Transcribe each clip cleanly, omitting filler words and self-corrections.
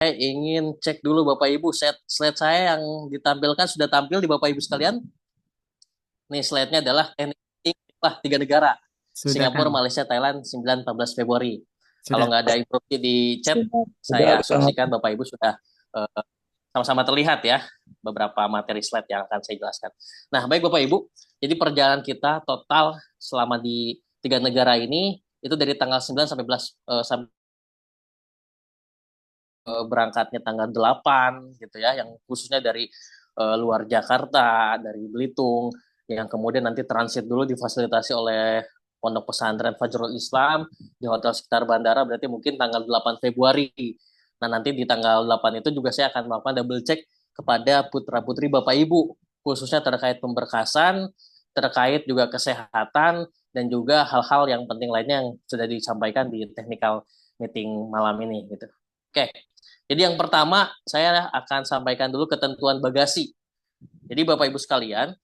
saya ingin cek dulu Bapak Ibu, slide saya yang ditampilkan sudah tampil di Bapak Ibu sekalian. Nih slide-nya adalah teknik lah tiga negara. Sudah, Singapura, Kang. Malaysia, Thailand 9-14 Februari. Kalau Sudah. nggak ada interupsi di chat, Sudah. Sudah, saya Kang. asumsikan Bapak Ibu sudah eh, sama-sama terlihat ya beberapa materi slide yang akan saya jelaskan. Nah, baik Bapak Ibu, jadi perjalanan kita total selama di tiga negara ini itu dari tanggal 9 sampai 11 sampai berangkatnya tanggal 8 gitu ya, yang khususnya dari luar Jakarta, dari Belitung, yang kemudian nanti transit dulu difasilitasi oleh Pondok Pesantren Fajrul Islam di hotel sekitar bandara, berarti mungkin tanggal 8 Februari. Nah, nanti di tanggal 8 itu juga saya akan melakukan double check kepada putra-putri Bapak Ibu, khususnya terkait pemberkasan, terkait juga kesehatan, dan juga hal-hal yang penting lainnya yang sudah disampaikan di technical meeting malam ini gitu. Oke, jadi yang pertama saya akan sampaikan dulu ketentuan bagasi. Jadi Bapak Ibu sekalian,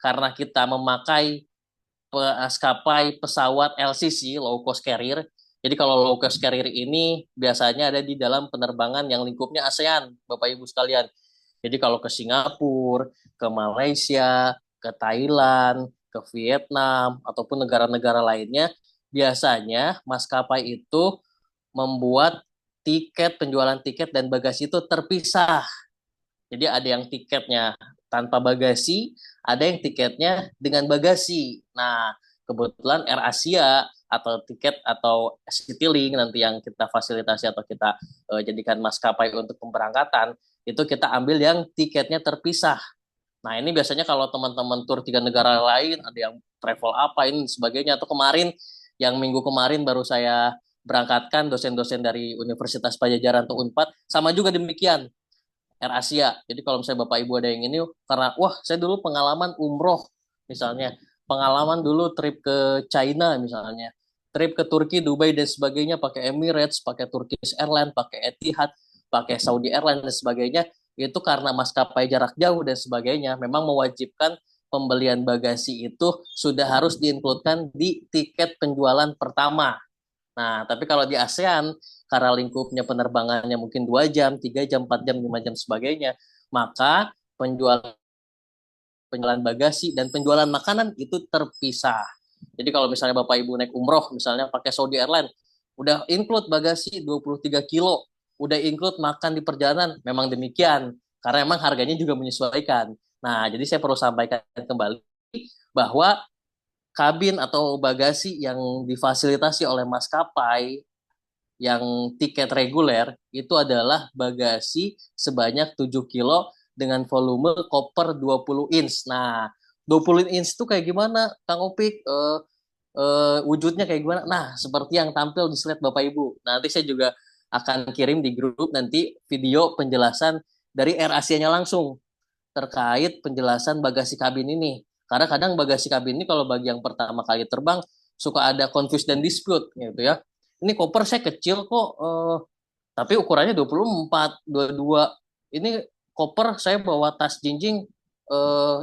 karena kita memakai maskapai pesawat LCC (low cost carrier), jadi kalau low cost carrier ini biasanya ada di dalam penerbangan yang lingkupnya ASEAN, Bapak Ibu sekalian. Jadi kalau ke Singapura, ke Malaysia, ke Thailand, ke Vietnam, ataupun negara-negara lainnya, biasanya maskapai itu membuat penjualan tiket dan bagasi itu terpisah. Jadi ada yang tiketnya tanpa bagasi, ada yang tiketnya dengan bagasi. Nah, kebetulan AirAsia atau tiket atau Citylink nanti yang kita fasilitasi atau kita jadikan maskapai untuk pemberangkatan, itu kita ambil yang tiketnya terpisah. Nah, ini biasanya kalau teman-teman tur tiga negara lain, ada yang travel apa ini sebagainya, atau kemarin, yang minggu kemarin baru saya berangkatkan dosen-dosen dari Universitas Pajajaran atau Unpad, sama juga demikian, AirAsia. Jadi kalau misalnya Bapak Ibu ada yang ini, karena wah saya dulu pengalaman umroh misalnya, pengalaman dulu trip ke China misalnya, trip ke Turki, Dubai dan sebagainya pakai Emirates, pakai Turkish Airlines, pakai Etihad, pakai Saudi Airlines dan sebagainya, itu karena maskapai jarak jauh dan sebagainya, memang mewajibkan pembelian bagasi itu sudah harus diinkludkan di tiket penjualan pertama. Nah, tapi kalau di ASEAN, karena lingkupnya penerbangannya mungkin 2 jam, 3 jam, 4 jam, 5 jam sebagainya, maka penjualan bagasi dan penjualan makanan itu terpisah. Jadi kalau misalnya Bapak Ibu naik umroh, misalnya pakai Saudi Airlines, udah include bagasi 23 kilo, udah include makan di perjalanan, memang demikian. Karena memang harganya juga menyesuaikan. Nah, jadi saya perlu sampaikan kembali bahwa kabin atau bagasi yang difasilitasi oleh maskapai yang tiket reguler itu adalah bagasi sebanyak 7 kilo dengan volume koper 20 inch. Nah, 20 inch itu kayak gimana, Kang Opik? Wujudnya kayak gimana? Nah, seperti yang tampil di slide Bapak Ibu. Nanti saya juga akan kirim di grup nanti video penjelasan dari AirAsia-nya langsung terkait penjelasan bagasi kabin ini. Karena kadang bagasi kabin ini kalau bagi yang pertama kali terbang suka ada confuse dan dispute gitu ya. Ini koper saya kecil kok, tapi ukurannya 24, 22. Ini koper saya bawa tas jinjing,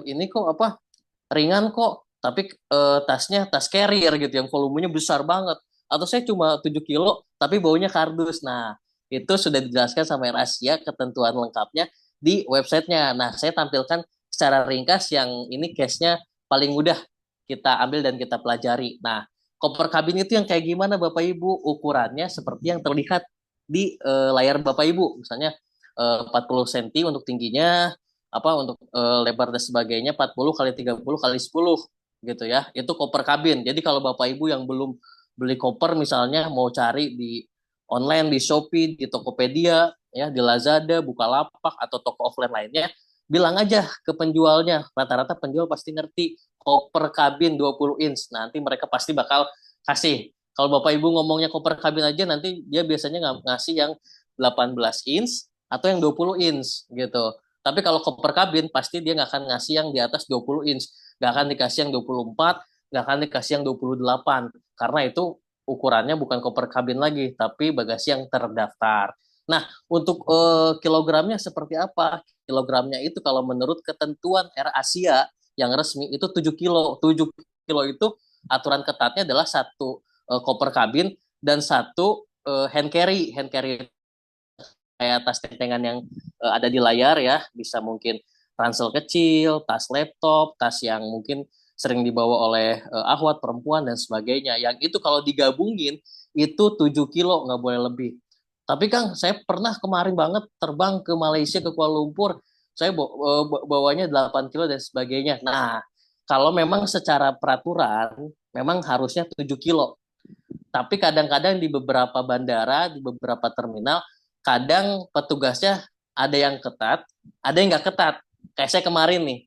ini kok apa ringan kok, tapi tasnya tas carrier gitu yang volumenya besar banget. Atau saya cuma 7 kilo tapi baunya kardus. Nah, itu sudah dijelaskan sama AirAsia ketentuan lengkapnya di websitenya. Nah, saya tampilkan secara ringkas yang ini case-nya paling mudah kita ambil dan kita pelajari. Nah, koper kabin itu yang kayak gimana Bapak Ibu? Ukurannya seperti yang terlihat di layar Bapak Ibu. Misalnya 40 cm untuk tingginya, apa untuk lebar dan sebagainya 40 kali 30 kali 10 gitu ya. Itu koper kabin. Jadi kalau Bapak Ibu yang belum beli koper misalnya mau cari di online di Shopee, di Tokopedia, ya di Lazada, Bukalapak atau toko offline lainnya, bilang aja ke penjualnya. Rata-rata penjual pasti ngerti koper kabin 20 inch. Nanti mereka pasti bakal kasih. Kalau Bapak Ibu ngomongnya koper kabin aja, nanti dia biasanya ngasih yang 18 inch atau yang 20 inch gitu. Tapi kalau koper kabin pasti dia nggak akan ngasih yang di atas 20 inch, nggak akan dikasih yang 24, nggak akan dikasih yang 28, karena itu ukurannya bukan koper kabin lagi, tapi bagasi yang terdaftar. Nah, untuk kilogramnya seperti apa? Kilogramnya itu kalau menurut ketentuan AirAsia yang resmi itu 7 kilo. 7 kilo itu aturan ketatnya adalah satu koper kabin dan satu hand carry. Hand carry kayak tas tentengan yang ada di layar ya, bisa mungkin ransel kecil, tas laptop, tas yang mungkin sering dibawa oleh akhwat perempuan dan sebagainya. Yang itu kalau digabungin itu 7 kilo, nggak boleh lebih. Tapi Kang, saya pernah kemarin banget terbang ke Malaysia, ke Kuala Lumpur, saya bawanya 8 kilo dan sebagainya. Nah, kalau memang secara peraturan, memang harusnya 7 kilo. Tapi kadang-kadang di beberapa bandara, di beberapa terminal, kadang petugasnya ada yang ketat, ada yang nggak ketat. Kayak saya kemarin nih,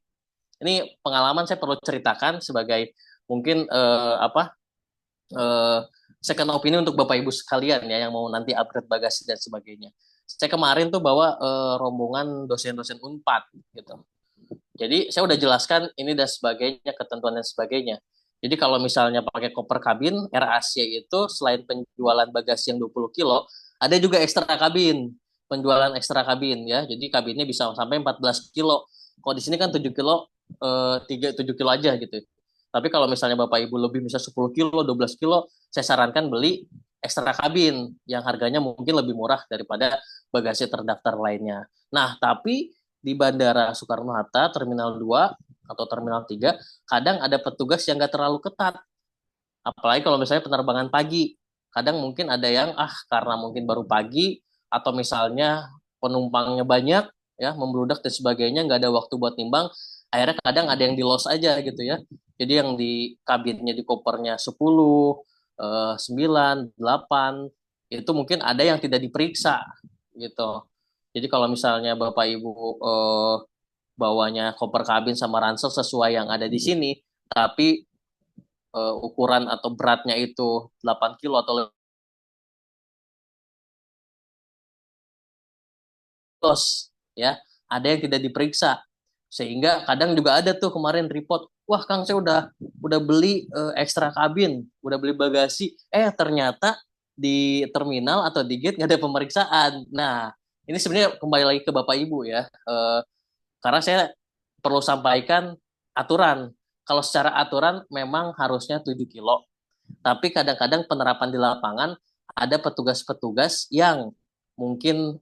ini pengalaman saya perlu ceritakan sebagai mungkin eh, second opinion untuk Bapak Ibu sekalian ya yang mau nanti upgrade bagasi dan sebagainya. Saya kemarin tuh bawa rombongan dosen-dosen Unpad gitu. Jadi saya udah jelaskan ini dan sebagainya, ketentuan dan sebagainya. Jadi kalau misalnya pakai koper kabin, Air Asia itu selain penjualan bagasi yang 20 kilo, ada juga ekstra kabin, penjualan ekstra kabin ya. Jadi kabinnya bisa sampai 14 kilo. Kalau di sini kan 7 kilo, 7 kilo aja gitu. Tapi kalau misalnya Bapak Ibu lebih bisa 10 kilo, 12 kilo, saya sarankan beli ekstra kabin yang harganya mungkin lebih murah daripada bagasi terdaftar lainnya. Nah, tapi di Bandara Soekarno-Hatta, Terminal 2 atau Terminal 3, kadang ada petugas yang nggak terlalu ketat. Apalagi kalau misalnya penerbangan pagi. Kadang mungkin ada yang, karena mungkin baru pagi, atau misalnya penumpangnya banyak, ya membludak dan sebagainya, nggak ada waktu buat nimbang, akhirnya kadang ada yang di loss aja gitu ya. Jadi yang di kabinnya, di kopernya 10, 9, 8, itu mungkin ada yang tidak diperiksa gitu. Jadi kalau misalnya Bapak Ibu bawanya koper kabin sama ransel sesuai yang ada di sini, tapi ukuran atau beratnya itu 8 kilo atau los, ya, ada yang tidak diperiksa. Sehingga kadang juga ada tuh kemarin report, wah Kang saya udah beli ekstra kabin, udah beli bagasi, ternyata di terminal atau di gate nggak ada pemeriksaan. Nah, ini sebenarnya kembali lagi ke Bapak Ibu ya. Karena saya perlu sampaikan aturan. Kalau secara aturan memang harusnya 7 kilo. Tapi kadang-kadang penerapan di lapangan ada petugas-petugas yang mungkin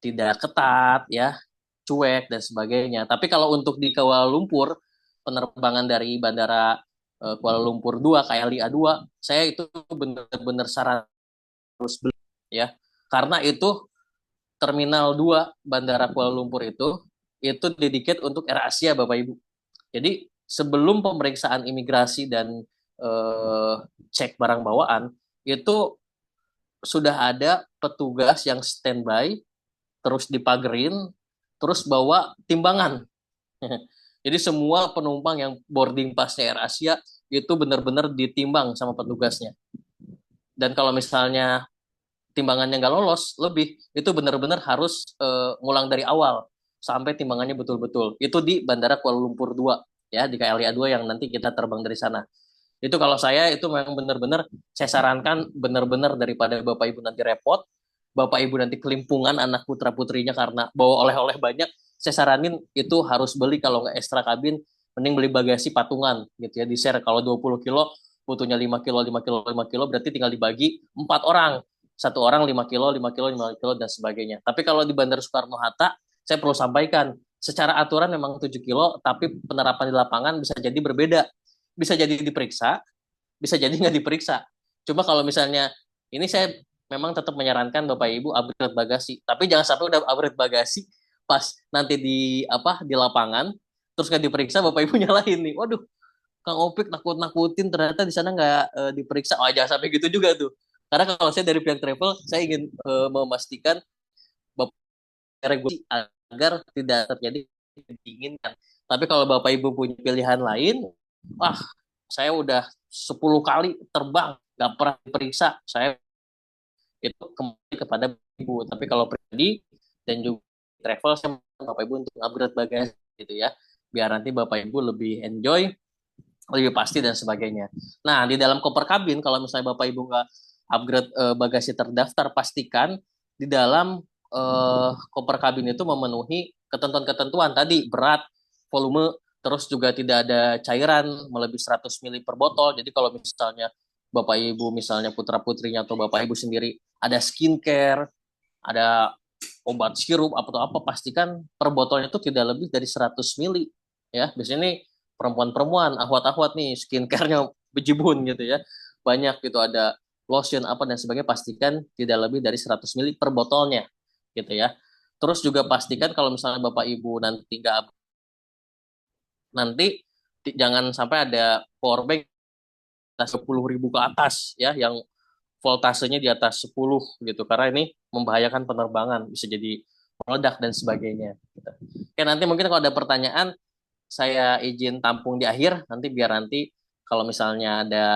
tidak ketat ya, cuek dan sebagainya. Tapi kalau untuk di Kuala Lumpur, penerbangan dari Bandara Kuala Lumpur 2 KLIA 2, saya itu benar-benar saran harus beli ya. Karena itu Terminal 2 Bandara Kuala Lumpur itu dedicate untuk Air Asia Bapak Ibu. Jadi sebelum pemeriksaan imigrasi dan eh, cek barang bawaan itu sudah ada petugas yang standby, terus dipagerin, terus bawa timbangan. Jadi semua penumpang yang boarding passnya Air Asia itu benar-benar ditimbang sama petugasnya. Dan kalau misalnya timbangannya nggak lolos lebih, itu benar-benar harus ngulang dari awal sampai timbangannya betul-betul. Itu di Bandara Kuala Lumpur 2 ya, di KLIA 2 yang nanti kita terbang dari sana. Itu kalau saya itu memang benar-benar saya sarankan benar-benar daripada Bapak Ibu nanti repot, Bapak Ibu nanti kelimpungan anak putra putrinya karena bawa oleh-oleh banyak, saya saranin itu harus beli kalau nggak ekstra kabin, mending beli bagasi patungan gitu ya, di share kalau 20 kilo butuhnya 5 kilo, 5 kilo, 5 kilo berarti tinggal dibagi 4 orang. Satu orang 5 kilo, 5 kilo, 5 kilo dan sebagainya. Tapi kalau di Bandara Soekarno-Hatta, saya perlu sampaikan, secara aturan memang 7 kilo, tapi penerapan di lapangan bisa jadi berbeda, bisa jadi diperiksa, bisa jadi nggak diperiksa. Cuma kalau misalnya ini saya memang tetap menyarankan Bapak Ibu upgrade bagasi, tapi jangan sampai udah upgrade bagasi pas nanti di lapangan terus nggak diperiksa Bapak Ibu nyalahin nih. Waduh, Kang Opik nakut-nakutin ternyata di sana nggak diperiksa. Oh, jangan sampai gitu juga tuh. Karena kalau saya dari pihak travel, saya ingin memastikan Bapak regulasi agar tidak terjadi diinginkan. Tapi kalau Bapak Ibu punya pilihan lain, wah saya udah 10 kali terbang nggak pernah diperiksa, saya itu kembali kepada ibu. Tapi kalau pribadi dan juga travel, saya Bapak Ibu untuk upgrade bagasi gitu ya, biar nanti Bapak Ibu lebih enjoy, lebih pasti dan sebagainya. Nah, di dalam koper kabin kalau misalnya Bapak Ibu nggak upgrade bagasi terdaftar, pastikan di dalam koper kabin itu memenuhi ketentuan-ketentuan tadi, berat, volume, terus juga tidak ada cairan melebihi 100 ml per botol. Jadi kalau misalnya Bapak Ibu misalnya putra putrinya atau Bapak Ibu sendiri ada skincare ada obat sirup atau apa, pastikan per botolnya itu tidak lebih dari 100 mili ya. Biasanya nih perempuan-perempuan ahwat-ahwat nih skincare-nya bejibun gitu ya. Banyak gitu, ada lotion apa dan sebagainya, pastikan tidak lebih dari 100 mili per botolnya gitu ya. Terus juga pastikan kalau misalnya Bapak Ibu nanti nggak, nanti jangan sampai ada power bank 10.000 ke atas ya, yang voltasenya di atas 10 gitu, karena ini membahayakan penerbangan, bisa jadi meledak dan sebagainya gitu. Oke, nanti mungkin kalau ada pertanyaan saya izin tampung di akhir, nanti biar nanti kalau misalnya ada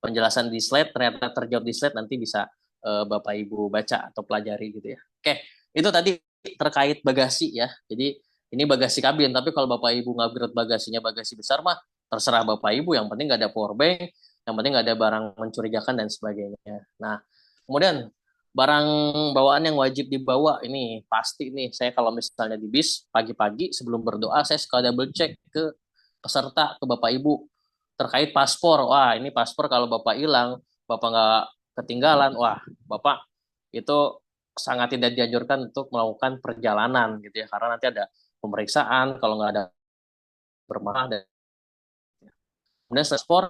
penjelasan di slide ternyata terjawab di slide, nanti bisa Bapak Ibu baca atau pelajari gitu ya. Oke, itu tadi terkait bagasi ya. Jadi ini bagasi kabin, tapi kalau Bapak Ibu ngupgrade bagasinya bagasi besar mah terserah Bapak Ibu, yang penting nggak ada power bank, yang penting nggak ada barang mencurigakan dan sebagainya. Nah, kemudian barang bawaan yang wajib dibawa ini pasti nih, saya kalau misalnya di bis pagi-pagi sebelum berdoa saya suka double check ke peserta, ke Bapak Ibu terkait paspor. Wah, ini paspor kalau Bapak hilang, Bapak nggak ketinggalan, wah Bapak itu sangat tidak dianjurkan untuk melakukan perjalanan gitu ya, karena nanti ada pemeriksaan kalau nggak ada bermasalah. Dan kemudian paspor,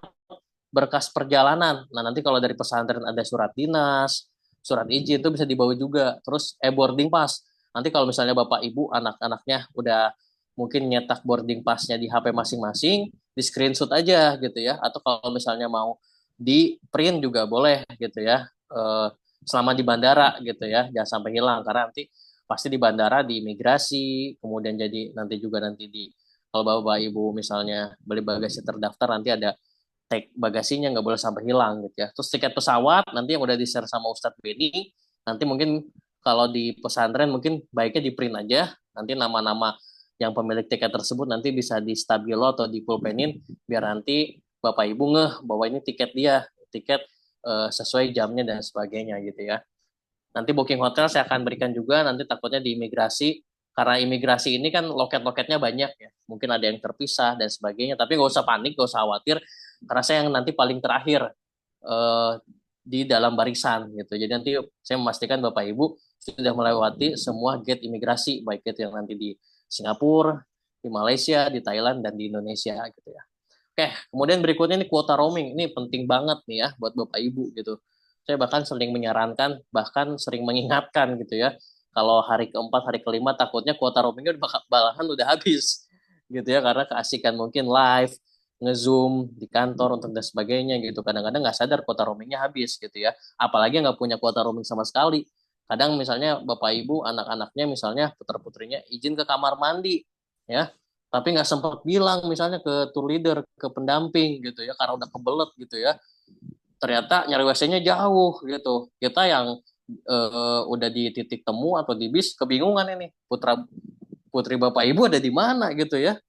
berkas perjalanan. Nah, nanti kalau dari pesantren ada surat dinas, surat izin itu bisa dibawa juga. Terus boarding pass. Nanti kalau misalnya Bapak Ibu anak-anaknya udah mungkin nyetak boarding passnya di HP masing-masing, di screenshot aja gitu ya. Atau kalau misalnya mau di print juga boleh gitu ya. Selama di bandara gitu ya, jangan sampai hilang karena nanti pasti di bandara, di imigrasi, kemudian jadi nanti juga nanti di, kalau Bapak Ibu misalnya beli bagasi terdaftar, nanti ada tag bagasinya nggak boleh sampai hilang gitu ya. Terus tiket pesawat nanti yang udah di-share sama Ustadz Beni, nanti mungkin kalau di pesantren mungkin baiknya di print aja, nanti nama-nama yang pemilik tiket tersebut nanti bisa di stabilo atau di pulpenin, biar nanti Bapak Ibu ngeh bahwa ini tiket dia, tiket sesuai jamnya dan sebagainya gitu ya. Nanti booking hotel saya akan berikan juga, nanti takutnya di imigrasi, karena imigrasi ini kan loket-loketnya banyak ya, mungkin ada yang terpisah dan sebagainya, tapi nggak usah panik, nggak usah khawatir, karena saya yang nanti paling terakhir eh, di dalam barisan gitu. Jadi nanti saya memastikan Bapak Ibu sudah melewati semua gate imigrasi, baik itu yang nanti di Singapura, di Malaysia, di Thailand, dan di Indonesia gitu ya. Oke, kemudian berikutnya ini kuota roaming. Ini penting banget nih ya buat Bapak Ibu gitu. Saya bahkan sering menyarankan, bahkan sering mengingatkan gitu ya. Kalau hari keempat, hari kelima takutnya kuota roamingnya balahan udah habis gitu ya, karena keasikan mungkin live, nge-zoom di kantor untuk dan sebagainya gitu. Kadang-kadang nggak sadar kuota roamingnya habis gitu ya. Apalagi nggak punya kuota roaming sama sekali. Kadang misalnya Bapak Ibu, anak-anaknya misalnya putra-putrinya izin ke kamar mandi ya, tapi nggak sempat bilang misalnya ke tour leader, ke pendamping gitu ya, karena udah kebelet gitu ya, ternyata nyari WC-nya jauh gitu, kita yang udah di titik temu atau di bis kebingungan ini, putra putri Bapak Ibu ada di mana gitu ya,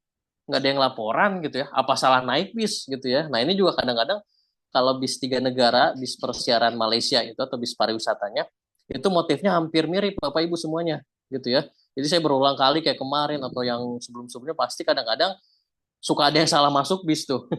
nggak ada yang laporan gitu ya, apa salah naik bis gitu ya. Nah ini juga kadang-kadang kalau bis tiga negara, bis persiaran Malaysia itu atau bis pariwisatanya, itu motifnya hampir mirip Bapak Ibu semuanya gitu ya. Jadi saya berulang kali kayak kemarin atau yang sebelum-sebelumnya, pasti kadang-kadang suka ada yang salah masuk bis tuh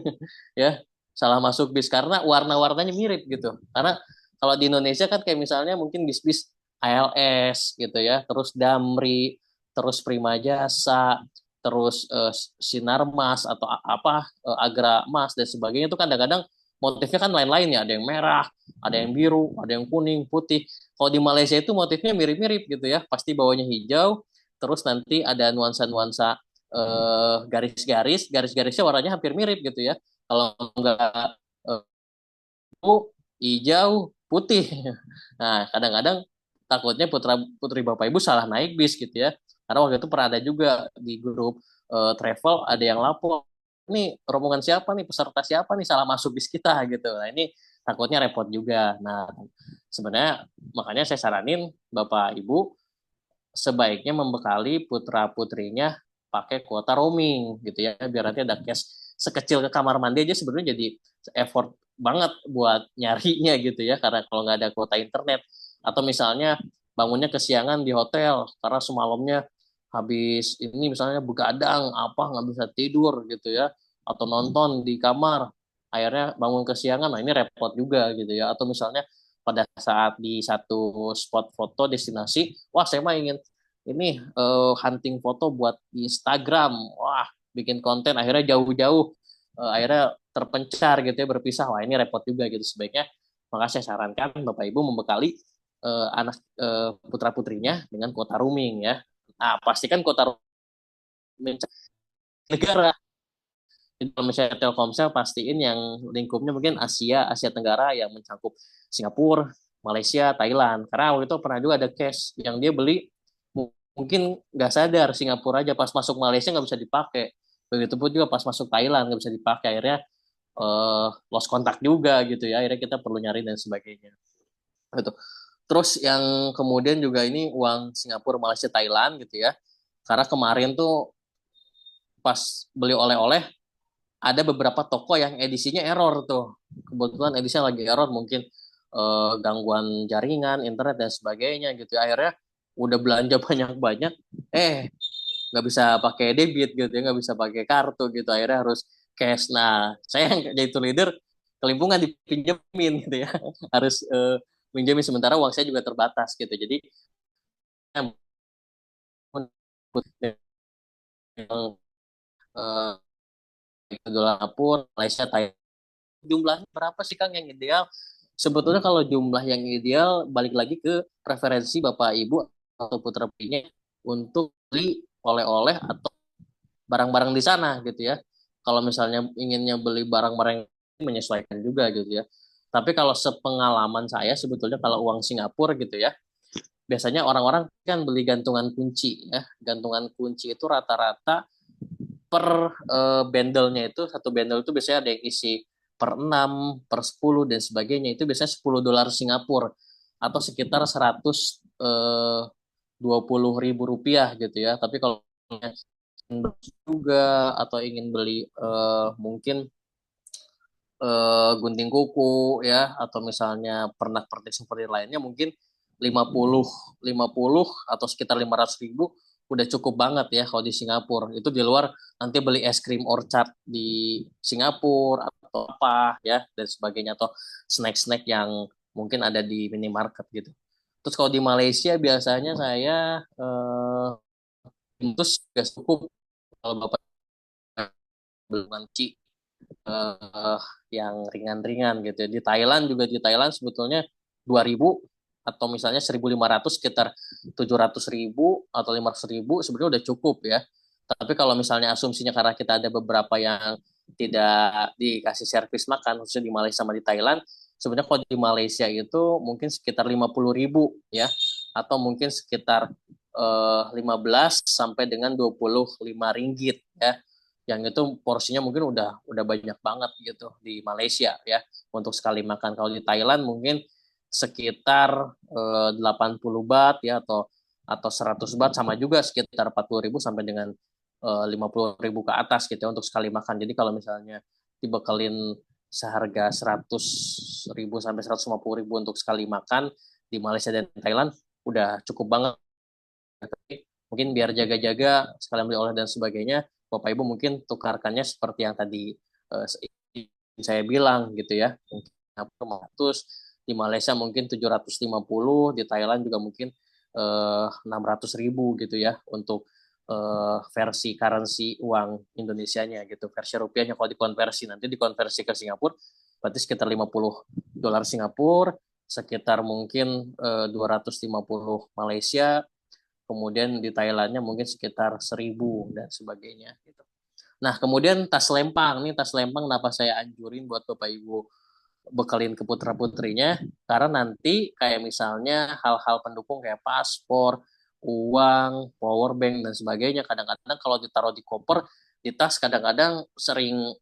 ya, salah masuk bis karena warna-warnanya mirip gitu. Karena kalau di Indonesia kan kayak misalnya mungkin bis-bis ALS gitu ya, terus Damri, terus Prima Jasa, terus Sinarmas atau apa Agra Mas dan sebagainya, itu kadang-kadang motifnya kan lain-lain ya, ada yang merah, ada yang biru, ada yang kuning, putih. Kalau di Malaysia itu motifnya mirip-mirip gitu ya, pasti bawahnya hijau, terus nanti ada nuansa-nuansa garis-garisnya warnanya hampir mirip gitu ya. Kalau enggak hijau, putih. Nah, kadang-kadang takutnya putra putri Bapak Ibu salah naik bis gitu ya. Karena waktu itu pernah ada juga di grup travel ada yang lapor, ini rombongan siapa nih, peserta siapa nih salah masuk bis kita gitu. Nah, ini takutnya repot juga. Nah, sebenarnya makanya saya saranin Bapak Ibu sebaiknya membekali putra-putrinya pakai kuota roaming gitu ya, biar nanti ada cash sekecil ke kamar mandi aja sebenarnya jadi effort banget buat nyarinya gitu ya, karena kalau nggak ada kuota internet, atau misalnya bangunnya kesiangan di hotel karena semalamnya habis ini misalnya begadang apa nggak bisa tidur gitu ya, atau nonton di kamar akhirnya bangun kesiangan, nah ini repot juga gitu ya. Atau misalnya pada saat di satu spot foto destinasi, wah saya mah ingin ini hunting foto buat di Instagram, wah bikin konten akhirnya jauh-jauh, akhirnya terpencar gitu ya, berpisah, wah ini repot juga gitu. Sebaiknya maka saya sarankan Bapak Ibu membekali anak putra putrinya dengan kuota roaming ya. Nah pastikan kuota roaming negara. Jadi kalau misalnya Telkomsel pastiin yang lingkupnya mungkin Asia, Asia Tenggara yang mencakup Singapura, Malaysia, Thailand. Karena waktu itu pernah juga ada case yang dia beli mungkin nggak sadar Singapura aja pas masuk Malaysia nggak bisa dipakai. Begitupun juga pas masuk Thailand nggak bisa dipakai. Akhirnya lost kontak juga gitu ya. Akhirnya kita perlu nyari dan sebagainya. Gitu. Terus yang kemudian juga ini uang Singapura, Malaysia, Thailand gitu ya. Karena kemarin tuh pas beli oleh-oleh ada beberapa toko yang edisinya error tuh. Kebetulan edisinya lagi error mungkin gangguan jaringan, internet dan sebagainya gitu. Akhirnya udah belanja banyak-banyak, nggak bisa pakai debit gitu ya, nggak bisa pakai kartu gitu. Akhirnya harus cash. Nah, saya yang jadi tour leader kelimpungan dipinjemin gitu ya. Harus pinjemin sementara uang saya juga terbatas gitu. Jadi yang dolar pun Malaysia Thailand jumlahnya berapa sih Kang yang ideal? Sebetulnya kalau jumlah yang ideal balik lagi ke preferensi Bapak Ibu atau putra putrinya untuk beli oleh-oleh atau barang-barang di sana gitu ya. Kalau misalnya inginnya beli barang-barang menyesuaikan juga gitu ya. Tapi kalau sepengalaman saya sebetulnya kalau uang Singapura gitu ya, biasanya orang-orang kan beli gantungan kunci ya. Gantungan kunci itu rata-rata per bandelnya itu satu bandel itu biasanya ada yang isi per 6 per 10 dan sebagainya itu biasanya $10 Singapura atau sekitar 120 ribu rupiah gitu ya. Tapi kalau juga atau ingin beli mungkin gunting kuku ya atau misalnya pernak-pernik seperti lainnya mungkin 50 50 atau sekitar 500 ribu udah cukup banget ya kalau di Singapura. Itu di luar nanti beli es krim Orchard di Singapura atau apa ya dan sebagainya atau snack-snack yang mungkin ada di minimarket gitu. Terus kalau di Malaysia biasanya saya itu sudah cukup kalau Bapak belum nanti eh, yang ringan-ringan gitu ya. Di Thailand juga di Thailand sebetulnya 2.000 atau misalnya 1.500 sekitar 700 ribu atau 500 ribu sebenarnya udah cukup ya. Tapi kalau misalnya asumsinya karena kita ada beberapa yang tidak dikasih servis makan khususnya di Malaysia sama di Thailand, sebenarnya kalau di Malaysia itu mungkin sekitar 50 ribu ya atau mungkin sekitar 15 sampai dengan 25 ringgit ya yang itu porsinya mungkin udah banyak banget gitu di Malaysia ya untuk sekali makan. Kalau di Thailand mungkin sekitar 80 baht ya atau 100 baht sama juga sekitar 40 ribu sampai dengan 50 ribu ke atas gitu ya untuk sekali makan. Jadi kalau misalnya dibekelin seharga 100 ribu sampai 150 ribu untuk sekali makan di Malaysia dan Thailand udah cukup banget. Mungkin biar jaga-jaga sekalian beli oleh dan sebagainya Bapak Ibu mungkin tukarkannya seperti yang tadi saya bilang gitu ya mungkin 500 di Malaysia mungkin 750 di Thailand juga mungkin 600 ribu gitu ya untuk versi currency uang Indonesianya gitu versi rupiahnya kalau dikonversi nanti dikonversi ke Singapura berarti sekitar $50 Singapura sekitar mungkin 250 Malaysia kemudian di Thailandnya mungkin sekitar 1.000 dan sebagainya gitu. Nah kemudian tas lempang nih tas lempang kenapa saya anjurin buat Bapak Ibu bekalin ke putra putrinya karena nanti kayak misalnya hal-hal pendukung kayak paspor, uang, power bank dan sebagainya kadang-kadang kalau ditaruh di koper di tas kadang-kadang sering